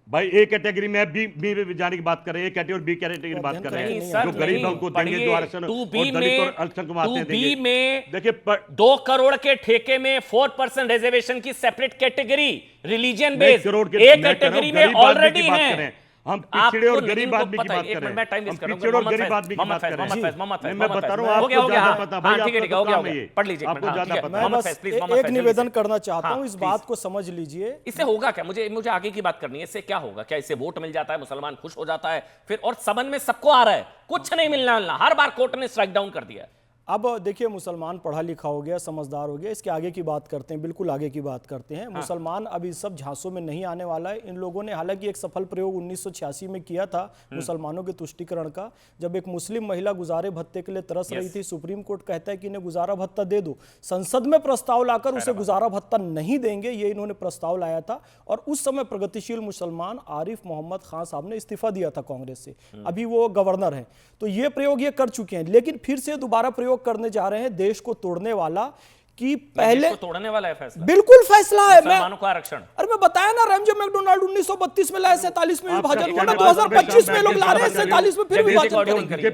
भाई ए कैटेगरी में बी में जाने की बात कर रहे हैं, ए कैटेगरी और बी कैटेगरी की बात कर रहे हैं। जो गरीब उनको देंगे, जो आरक्षण और दलित और अल्पसंख्यक आते देंगे। में देखिए 2 करोड़ के ठेके में 4% रिजर्वेशन की separate category, religion based A category में ऑलरेडी है। हम पिछड़े और गरीब आदमी की बात कर रहे हैं, हम पिछड़े और गरीब आदमी की बात कर रहे हैं। मैं बता रहा हूं आपको ज्यादा पता, भाई आपको काम है ये, पढ़ लीजिए, आपको ज्यादा पता। मैं बस एक निवेदन करना चाहता हूं, इस बात को समझ लीजिए। इससे होगा क्या? मुझे आगे की बात करनी है। इससे क्या होगा? क्या इससे वोट मिल जाता है, मुसलमान खुश हो जाता है फिर? और समझ में सबको आ रहा है कुछ नहीं मिलना, हर बार कोर्ट ने स्ट्राइक डाउन कर दिया। अब देखिए, मुसलमान पढ़ा लिखा हो गया, समझदार हो गया, इसके आगे की बात करते हैं, बिल्कुल आगे की बात करते हैं। मुसलमान अब इस सब झांसों में नहीं आने वाला है। इन लोगों ने हालांकि एक सफल प्रयोग 1986 में किया था मुसलमानों के तुष्टीकरण का, जब एक मुस्लिम महिला गुजारे भत्ते के लिए तरस रही थी। सुप्रीम कोर्ट कहता है कि इन्हें गुजारा भत्ता दे दो। संसद में प्रस्ताव लाकर उसे गुजारा भत्ता नहीं देंगे, ये इन्होंने प्रस्ताव लाया था। और उस समय प्रगतिशील मुसलमान आरिफ मोहम्मद खान साहब ने इस्तीफा दिया था कांग्रेस से, अभी वो गवर्नर हैं। तो ये प्रयोग ये कर चुके हैं, लेकिन फिर से दोबारा प्रयोग करने जा रहे हैं, देश को तोड़ने वाला। कि पहले तोड़ने वाला है फैसला, बिल्कुल फैसला है। मुसलमानों का आरक्षण, अरे मैं बताया ना, रैमजो मैकडोनाल्ड 1932 में लाए, 47 में विभाजन हुआ ना, 2025 में लोग ला रहे हैं, 47 में फिर विभाजन करेंगे,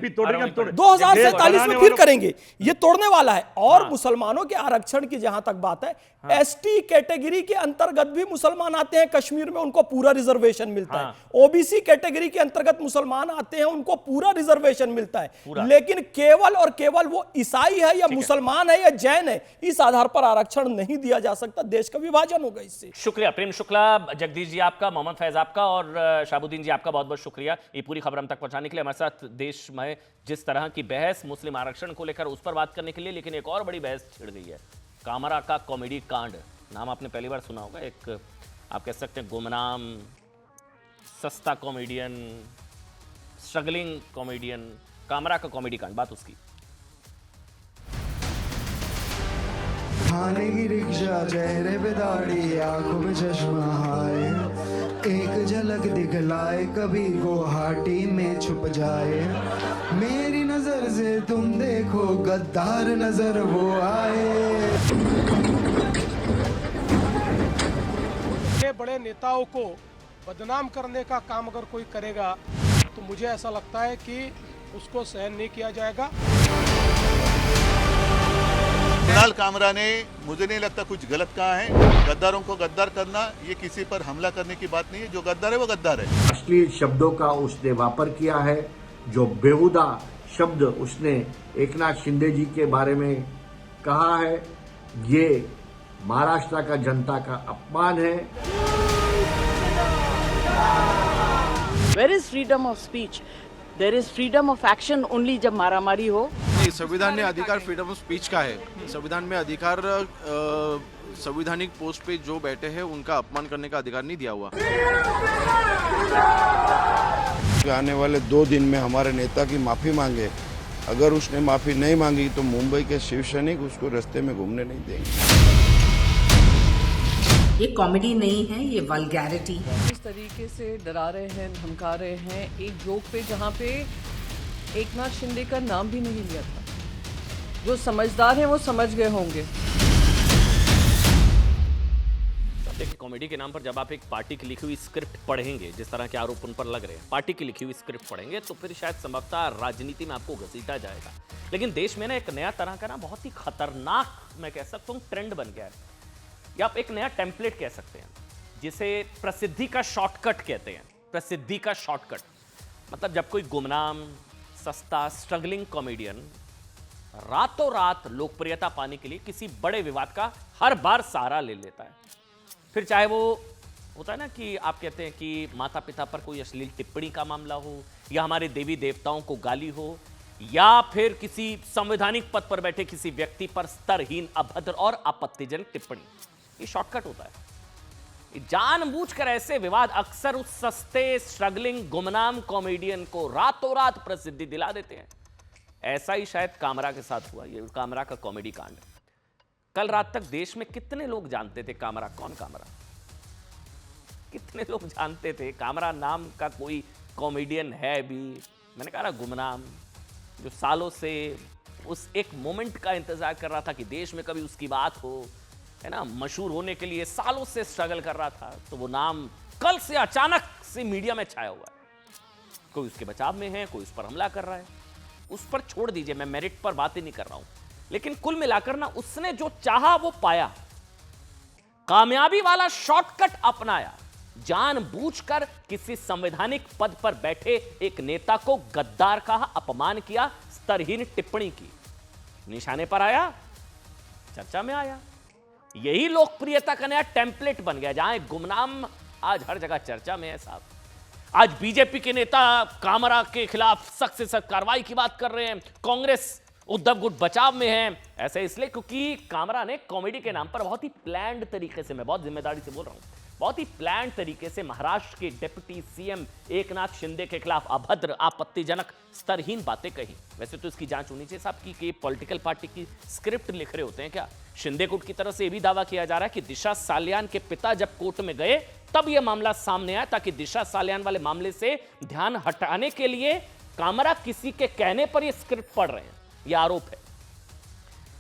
2047 में फिर करेंगे। ये तोड़ने वाला है। और मुसलमानों के आरक्षण की जहां तक बात है, एसटी कैटेगरी के अंतर्गत भी मुसलमान आते हैं कश्मीर में, उनको पूरा रिजर्वेशन मिलता है। ओबीसी कैटेगरी के अंतर्गत मुसलमान आते हैं, उनको पूरा रिजर्वेशन मिलता है। लेकिन केवल और केवल वो ईसाई है या मुसलमान है या जैन है, इस आधार पर आरक्षण नहीं दिया जा सकता। देश का विभाजन होगा इससे। शुक्रिया प्रेम शुक्ला, जगदीश जी आपका, मोहम्मद फैज आपका और शाहबुद्दीन जी आपका बहुत बहुत शुक्रिया ये पूरी खबर हम तक पहुंचाने के लिए। हमारे साथ देश में जिस तरह की बहस मुस्लिम आरक्षण को लेकर, उस पर बात करने के लिए। लेकिन एक और बड़ी बहस छिड़ गई है, कामरा का कॉमेडी कांड। नाम आपने पहली बार सुना होगा, एक आप कह सकते हैं गुमनाम, सस्ता कॉमेडियन, स्ट्रगलिंग कॉमेडियन, कामरा का कॉमेडी कांड, बात उसकी। थाने की रिक्शा, चेहरे पे दाढ़ी, आंखों में चश्मा, हाय एक झलक दिखलाए, कभी गुवाहाटी में छुप जाए, मेरी नजर से तुम देखो, गद्दार नजर वो आए। बड़े नेताओं को बदनाम करने का काम अगर कोई करेगा तो मुझे ऐसा लगता है कि उसको सहन नहीं किया जाएगा। कुणाल कामरा ने, मुझे नहीं लगता कुछ गलत कहा है। गद्दारों को गद्दार करना ये किसी पर हमला करने की बात नहीं है। जो गद्दार है वो गद्दार है। अश्लील शब्दों का उसने वापर किया है, जो बेहुदा शब्द उसने एकनाथ शिंदे जी के बारे में कहा है, ये महाराष्ट्र का जनता का अपमान है। Where is freedom of speech? There is freedom of action only जब मारामारी हो। नहीं, संविधान में अधिकार फ्रीडम ऑफ स्पीच का है। संविधान में अधिकार संवैधानिक पोस्ट पे जो बैठे हैं उनका अपमान करने का अधिकार नहीं दिया हुआ। आने वाले 2 दिन में हमारे नेता की माफी मांगे, अगर उसने माफी नहीं मांगी तो मुंबई के शिव सैनिक उसको रास्ते में घूमने नहीं देंगे। ये कॉमेडी नहीं है, ये वल्गैरिटी है। इस तरीके से डरा रहे हैं, धमका रहे हैं एक जोक पे जहाँ पे एकनाथ शिंदे का नाम भी नहीं लिया था। जो समझदार हैं वो समझ गए होंगे। देखिए, कॉमेडी के नाम पर जब आप एक पार्टी की लिखी हुई स्क्रिप्ट पढ़ेंगे, जिस तरह के आरोप उन पर लग रहे हैं, पार्टी की लिखी हुई स्क्रिप्ट पढ़ेंगे तो फिर शायद संभवतः राजनीति में आपको घसीटा जाएगा। लेकिन देश में ना एक नया तरह का ना बहुत ही खतरनाक, मैं कह सकता हूँ, ट्रेंड बन गया है, या आप एक नया टेम्पलेट कह सकते हैं, जिसे प्रसिद्धि का शॉर्टकट कहते हैं। प्रसिद्धि का शॉर्टकट मतलब जब कोई गुमनाम, सस्ता, स्ट्रगलिंग कॉमेडियन रातों रात लोकप्रियता पाने के लिए किसी बड़े विवाद का हर बार सहारा ले लेता है, फिर चाहे वो होता है ना कि आप कहते हैं कि माता पिता पर कोई अश्लील टिप्पणी का मामला हो, या हमारे देवी देवताओं को गाली हो, या फिर किसी संवैधानिक पद पर बैठे किसी व्यक्ति पर स्तरहीन, अभद्र और आपत्तिजनक टिप्पणी। ये शॉर्टकट होता है। जानबूझकर ऐसे विवाद अक्सर उस सस्ते, स्ट्रगलिंग, गुमनाम कॉमेडियन को रातों रात प्रसिद्धि दिला देते हैं। ऐसा ही शायद कामरा के साथ हुआ, ये कामरा का कॉमेडी कांड। कल रात तक देश में कितने लोग जानते थे कामरा कौन? कामरा कितने लोग जानते थे? कामरा नाम का कोई कॉमेडियन है भी, मैंने कहा ना, गुमनाम, जो सालों से उस एक मोमेंट का इंतजार कर रहा था कि देश में कभी उसकी बात हो, है ना, मशहूर होने के लिए सालों से स्ट्रगल कर रहा था। तो वो नाम कल से अचानक से मीडिया में छाया हुआ है। कोई उसके बचाव में है, कोई उस पर हमला कर रहा है। उस पर छोड़ दीजिए, मैं मेरिट पर बात ही नहीं कर रहा हूं, लेकिन कुल मिलाकर ना उसने जो चाहा वो पाया। कामयाबी वाला शॉर्टकट अपनाया, जानबूझकर किसी संवैधानिक पद पर बैठे एक नेता को गद्दार कहा, अपमान किया, स्तरहीन टिप्पणी की, निशाने पर आया, चर्चा में आया। यही लोकप्रियता का नया टेम्पलेट बन गया, जहां एक गुमनाम आज हर जगह चर्चा में है। साहब, आज बीजेपी के नेता कामरा के खिलाफ सख्त से सख्त कार्रवाई की बात कर रहे हैं, कांग्रेस उद्धव गुट बचाव में है। ऐसा इसलिए क्योंकि कामरा ने कॉमेडी के नाम पर बहुत ही प्लान्ड तरीके से, मैं बहुत जिम्मेदारी से बोल रहा हूं, बहुत ही प्लान्ड तरीके से महाराष्ट्र के डिप्टी सीएम एकनाथ शिंदे के खिलाफ अभद्र, आपत्तिजनक, स्तरहीन बातें कही। वैसे तो इसकी जांच होनी चाहिए साहब कि पॉलिटिकल पार्टी की स्क्रिप्ट लिख रहे होते हैं क्या? शिंदे गुट की तरफ से यह भी दावा किया जा रहा है कि दिशा सालियान के पिता जब कोर्ट में गए तब यह मामला सामने आया, ताकि दिशा सालियान वाले मामले से ध्यान हटाने के लिए कामरा किसी के कहने पर यह स्क्रिप्ट पढ़ रहे हैं, यह आरोप है।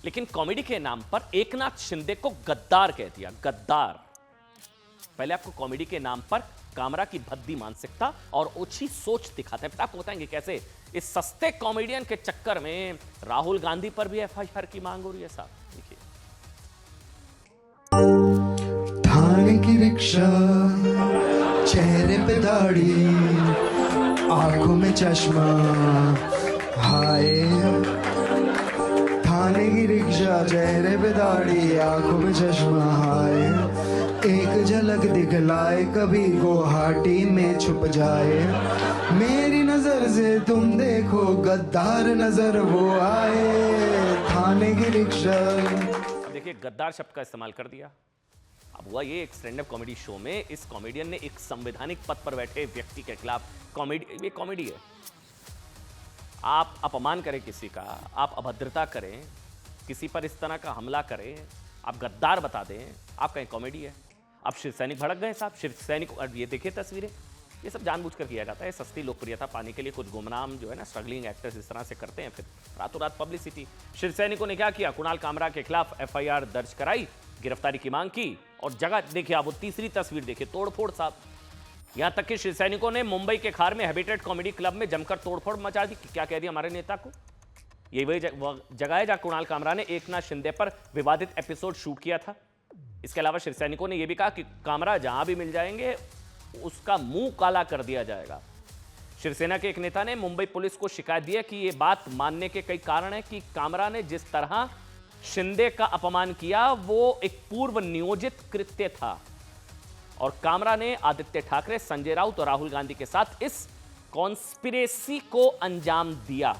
लेकिन कॉमेडी के नाम पर एकनाथ शिंदे को गद्दार कह दिया, गद्दार। पहले आपको कॉमेडी के नाम पर कामरा की भद्दी मानसिकता और ओछी सोच दिखाते हैं, फिर आपको बताएंगे कैसे इस सस्ते कॉमेडियन के चक्कर में राहुल गांधी पर भी एफआईआर की मांग हो रही है। साहब देखिए, थाने की रिक्शा, चेहरे पे दाढ़ी, आंखों में चश्मा, हाय थाने की रिक्शा, चेहरे पे दाढ़ी, आंखों में चश्मा, हाय एक झलक दिखलाए, कभी गुवाहाटी में छुप जाए, मेरी नजर से तुम देखो, गद्दार नजर वो आए। थाने की रिक्शा, देखिए गद्दार शब्द का इस्तेमाल कर दिया, अब हुआ ये, एक स्टैंड अप कॉमेडी शो में इस कॉमेडियन ने एक संवैधानिक पद पर बैठे व्यक्ति के खिलाफ ये कॉमेडी है। आप अपमान करें किसी का, आप अभद्रता करें, किसी पर इस तरह का हमला करें, आप गद्दार बता दें, आप कहें कॉमेडी है। अब शिव सैनिक भड़क गए साहब, शिव सैनिक, ये देखिए तस्वीरें, ये सब जानबूझकर किया जाता है, सस्ती लोकप्रियता पाने के लिए कुछ गुमनाम जो है ना स्ट्रगलिंग एक्टर्स इस तरह से करते हैं, फिर रातों रात पब्लिसिटी। शिव सैनिकों ने क्या किया, कुणाल कामरा के खिलाफ एफआईआर दर्ज कराई, गिरफ्तारी की मांग की और जगह देखिए, आप वो तीसरी तस्वीर देखिए, तोड़फोड़ साहब। यहां तक कि शिव सैनिकों ने मुंबई के खार में हैबिटेट कॉमेडी क्लब में जमकर तोड़फोड़ मचा दी। क्या कह दिया हमारे नेता को, ये वही जगह है जहां कुणाल कामरा ने एकनाथ शिंदे पर विवादित एपिसोड शूट किया था। इसके अलावा शिव सैनिकों ने यह भी कहा कि कामरा जहां भी मिल जाएंगे उसका मुंह काला कर दिया जाएगा। शिवसेना के एक नेता ने मुंबई पुलिस को शिकायत दी है कि यह बात मानने के कई कारण है कि कामरा ने जिस तरह शिंदे का अपमान किया वो एक पूर्व नियोजित कृत्य था और कामरा ने आदित्य ठाकरे, संजय राउत और राहुल गांधी के साथ इस कॉन्स्पिरेसी को अंजाम दिया।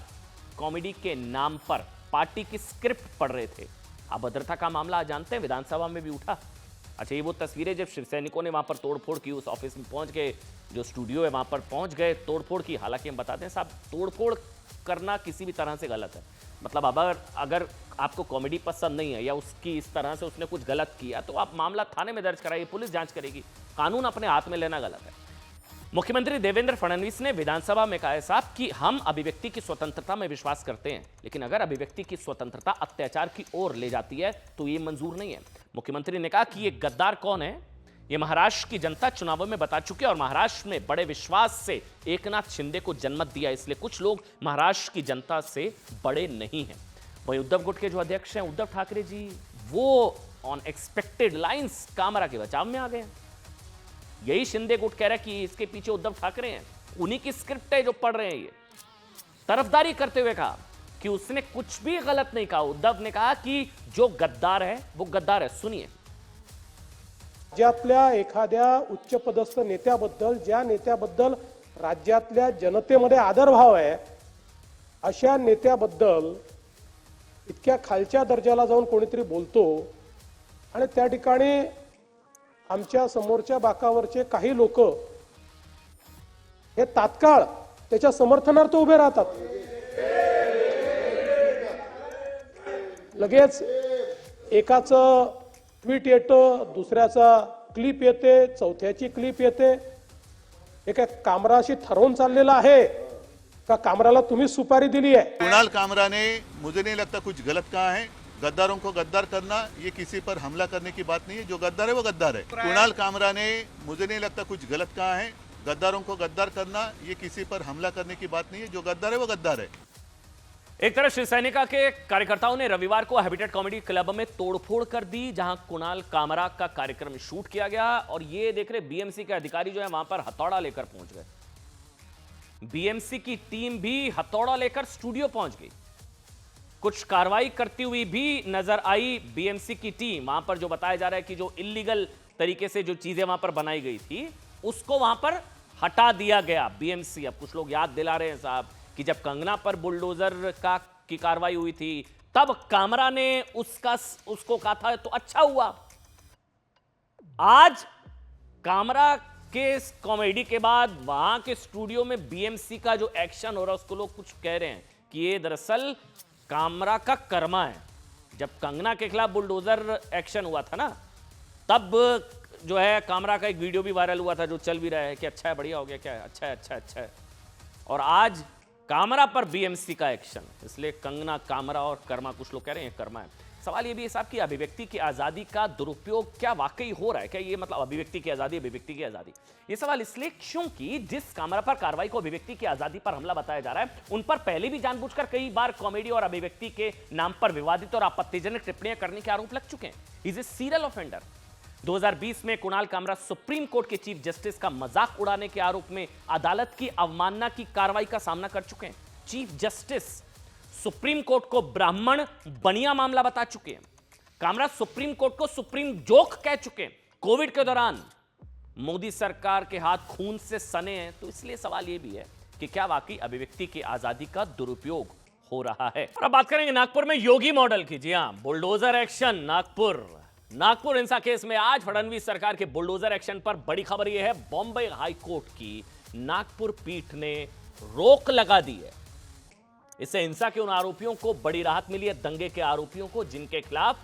कॉमेडी के नाम पर पार्टी की स्क्रिप्ट पढ़ रहे थे। अभद्रता का मामला जानते हैं, विधानसभा में भी उठा। अच्छा, ये वो तस्वीरें जब शिव सैनिकों ने वहां पर तोड़फोड़ की, उस ऑफिस में पहुंच गए, जो स्टूडियो है वहां पर पहुंच गए, तोड़फोड़ की। हालांकि हम बताते हैं साहब, तोड़फोड़ करना किसी भी तरह से गलत है। मतलब अगर आपको कॉमेडी पसंद नहीं है या उसकी इस तरह से उसने कुछ गलत किया तो आप मामला थाने में दर्ज कराइए, पुलिस जांच करेगी। कानून अपने हाथ में लेना गलत है। मुख्यमंत्री देवेंद्र फडणवीस ने विधानसभा में कहा है साहब कि हम अभिव्यक्ति की स्वतंत्रता में विश्वास करते हैं, लेकिन अगर अभिव्यक्ति की स्वतंत्रता अत्याचार की ओर ले जाती है तो ये मंजूर नहीं है। मुख्यमंत्री ने कहा कि ये गद्दार कौन है, ये महाराष्ट्र की जनता चुनावों में बता चुकी है और महाराष्ट्र में बड़े विश्वास से एकनाथ शिंदे को जन्मत दिया, इसलिए कुछ लोग महाराष्ट्र की जनता से बड़े नहीं हैं। वहीं उद्धव गुट के जो अध्यक्ष हैं उद्धव ठाकरे जी, वो ऑन एक्सपेक्टेड लाइंस कामरा के बचाव में आ गए। यही शिंदे गुट कह रहा है कि इसके पीछे उद्धव ठाकरे हैं, उन्हीं की स्क्रिप्ट है जो पढ़ रहे हैं। ये तरफदारी करते हुए कहा कि उसने कुछ भी गलत नहीं कहा। उद्धव ने कहा कि जो गद्दार है वो गद्दार है। सुनिए, राज्यातल्या एखाद्या उच्चपदस्थ नेत्याबद्दल, ज्या नेत्याबद्दल राज्यातल्या जनतेमध्ये आदरभाव आहे, अशा नेत्याबद्दल इतक्या खालच्या दर्जाला जाऊन कोणीतरी बोलतो आणि त्या ठिकाणी आमच्या समोरच्या बाकावरचे काही लोक हे तात्काळ त्याच्या समर्थनार्थ उभे राहतात। लगेच एकाचं ट्वीट येतं, दुसऱ्याचा क्लिप येते, चौथ्याची क्लिप येते। एका कामराशी ठरवून चाललेला आहे का कामराला तुम्ही सुपारी दिली है? कुणाल कामरा ने मुझे नहीं लगता कुछ गलत कहा है। गद्दारों को गद्दार करना ये किसी पर हमला करने की बात नहीं है, जो गद्दार है वो गद्दार है। कुणाल कामरा ने मुझे नहीं लगता कुछ गलत कहा है। गद्दारों को गद्दार करना ये किसी पर हमला करने की बात नहीं है, जो गद्दार है वो गद्दार है। एक तरफ शिवसैनिका के कार्यकर्ताओं ने रविवार को हैबिटेट कॉमेडी क्लब में तोड़फोड़ कर दी, जहां कुणाल कामरा का कार्यक्रम शूट किया गया और ये देख रहे बीएमसी के अधिकारी जो है वहां पर हथौड़ा लेकर पहुंच गए। बीएमसी की टीम भी हथौड़ा लेकर स्टूडियो पहुंच गई। कुछ कार्रवाई करती हुई भी नजर आई बीएमसी की टीम। वहां पर जो बताया जा रहा है कि जो इलीगल तरीके से जो चीजें वहां पर बनाई गई थी उसको वहां पर हटा दिया गया बीएमसी। अब कुछ लोग याद दिला रहे हैं साहब कि जब कंगना पर बुलडोजर की कार्रवाई हुई थी तब कामरा ने उसको कहा था तो अच्छा हुआ। आज कामरा के इस कॉमेडी के बाद वहां के स्टूडियो में बीएमसी का जो एक्शन हो रहा है उसको लोग कुछ कह रहे हैं कि ये दरअसल कामरा का कर्मा है। जब कंगना के खिलाफ बुलडोजर एक्शन हुआ था ना, तब जो है कामरा का एक वीडियो भी वायरल हुआ था जो चल भी रहा है कि अच्छा है, बढ़िया हो गया, क्या है, अच्छा है, अच्छा है, अच्छा है। और आज कामरा पर बीएमसी का एक्शन, इसलिए कंगना, कामरा और कर्मा, कुछ लोग कह रहे हैं कर्मा है। सवाल ये भी है साहब कि अभिव्यक्ति की आजादी का दुरुपयोग क्या वाकई हो रहा है? क्या ये मतलब अभिव्यक्ति की आजादी, अभिव्यक्ति की आजादी? ये सवाल इसलिए क्योंकि जिस कामरा पर कार्रवाई को अभिव्यक्ति की आजादी पर हमला बताया जा रहा है, उन पर पहले भी जानबूझकर कई बार कॉमेडी और अभिव्यक्ति के नाम पर विवादित और आपत्तिजनक टिप्पणियां करने के आरोप लग चुके हैं। Is a serial offender. 2020 में कुणाल कामरा सुप्रीम कोर्ट के चीफ जस्टिस का मजाक उड़ाने के आरोप में अदालत की अवमानना की कार्रवाई का सामना कर चुके हैं। चीफ जस्टिस सुप्रीम कोर्ट को ब्राह्मण बनिया मामला बता चुके हैं। कामरा सुप्रीम कोर्ट को सुप्रीम जोक कह चुके हैं। कोविड के दौरान मोदी सरकार के हाथ खून से सने हैं, तो इसलिए सवाल यह भी है कि क्या वाकई अभिव्यक्ति की आजादी का दुरुपयोग हो रहा है। और अब बात करेंगे नागपुर में योगी मॉडल की। जी हां, बुलडोजर एक्शन नागपुर। नागपुर हिंसा केस में आज फडणवीस सरकार के बुलडोजर एक्शन पर बड़ी खबर यह है, बॉम्बे हाई कोर्ट की नागपुर पीठ ने रोक लगा दी है। इससे हिंसा के उन आरोपियों को बड़ी राहत मिली है, दंगे के आरोपियों को जिनके खिलाफ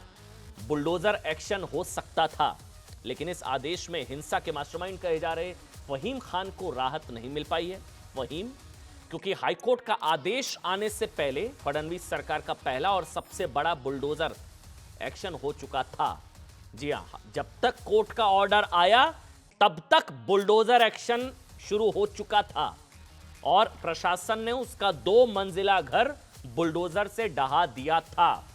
बुलडोजर एक्शन हो सकता था। लेकिन इस आदेश में हिंसा के मास्टरमाइंड कहे जा रहे फहीम खान को राहत नहीं मिल पाई है। फहीम, क्योंकि हाईकोर्ट का आदेश आने से पहले फडणवीस सरकार का पहला और सबसे बड़ा बुलडोजर एक्शन हो चुका था। जी हां, जब तक कोर्ट का ऑर्डर आया तब तक बुलडोजर एक्शन शुरू हो चुका था और प्रशासन ने उसका 2 मंजिला घर बुलडोजर से ढहा दिया था।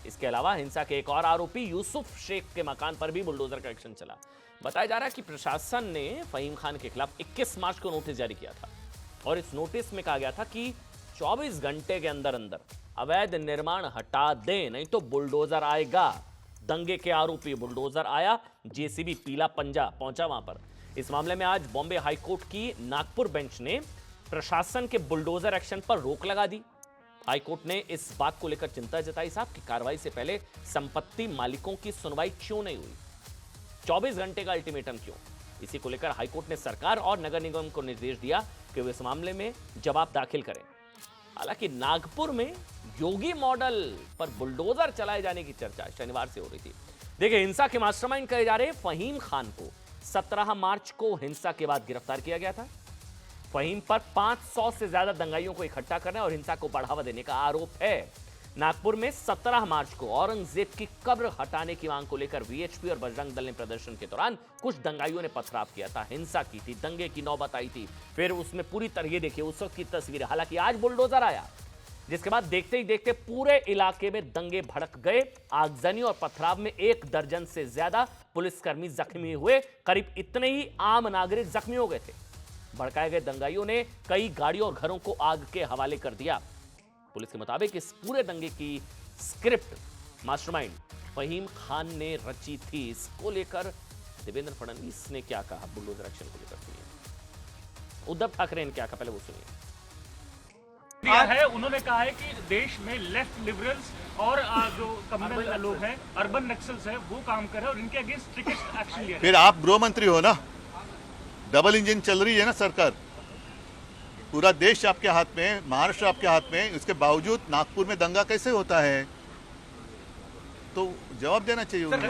इसके अलावा हिंसा के एक और आरोपी यूसुफ शेख के मकान पर भी बुलडोजर का एक्शन चला। बताया जा रहा है कि प्रशासन ने फहीम खान के खिलाफ 21 मार्च को नोटिस जारी किया था और इस नोटिस में कहा गया था कि 24 घंटे के अंदर अंदर अवैध निर्माण हटा दें, नहीं तो बुलडोजर आएगा। दंगे के आरोपी, बुलडोजर आया, जेसीबी पीला पंजा पहुंचा वहां पर। इस मामले में आज बॉम्बे हाईकोर्ट की नागपुर बेंच ने प्रशासन के बुलडोजर एक्शन पर रोक लगा दी। हाईकोर्ट ने इस बात को लेकर चिंता जताई साहब कि कार्रवाई से पहले संपत्ति मालिकों की सुनवाई क्यों नहीं हुई, 24 घंटे का अल्टीमेटम क्यों। इसी को लेकर हाईकोर्ट ने सरकार और नगर निगम को निर्देश दिया कि वे इस मामले में जवाब दाखिल करें। हालांकि नागपुर में योगी मॉडल पर बुलडोजर चलाए जाने की चर्चा शनिवार से हो रही थी। देखिए, हिंसा के मास्टरमाइंड कहे जा रहे फहीम खान को 17 मार्च को हिंसा के बाद गिरफ्तार किया गया था। फहीम पर 500 से ज्यादा दंगाइयों को इकट्ठा करने और हिंसा को बढ़ावा देने का आरोप है। नागपुर में 17 मार्च को औरंगजेब की कब्र हटाने की मांग को लेकर वीएचपी और बजरंग दल ने प्रदर्शन के दौरान कुछ दंगाइयों ने पथराव किया था, हिंसा की थी, दंगे की नौबत आई थी। फिर उसमें पूरी तरह देखिए उस वक्त की तस्वीर। हालांकि आज बुलडोजर आया, जिसके बाद देखते ही देखते पूरे इलाके में दंगे भड़क गए। आगजनी और पथराव में 1 दर्जन से ज्यादा पुलिसकर्मी जख्मी हुए, करीब इतने ही आम नागरिक जख्मी हो गए थे। भड़काए गए दंगाइयों ने कई गाड़ियों और घरों को आग के हवाले कर दिया। पुलिस के मुताबिक इस पूरे दंगे की स्क्रिप्ट मास्टरमाइंड फहीम खान ने रची थी। इसको लेकर देवेंद्र फडणवीस ने क्या कहा बुलडोजर एक्शन को लेकर, सुनिए। उद्धव ठाकरे ने क्या कहा, पहले वो सुनिए। है उन्होंने कहा है कि देश में लेफ्ट लिबरल्स और जो कम्युनल लोग हैं, अर्बन नक्सल्स है, वो काम कर रहे हैं और इनके अगेंस्ट स्ट्रिक्टेस्ट एक्शन लिया। फिर आप गृह मंत्री हो ना, डबल इंजन चल रही है ना सरकार, पूरा देश आपके हाथ में, महाराष्ट्र आपके हाथ में, उसके बावजूद नागपुर में दंगा कैसे होता है, तो जवाब देना चाहिए उन्हें।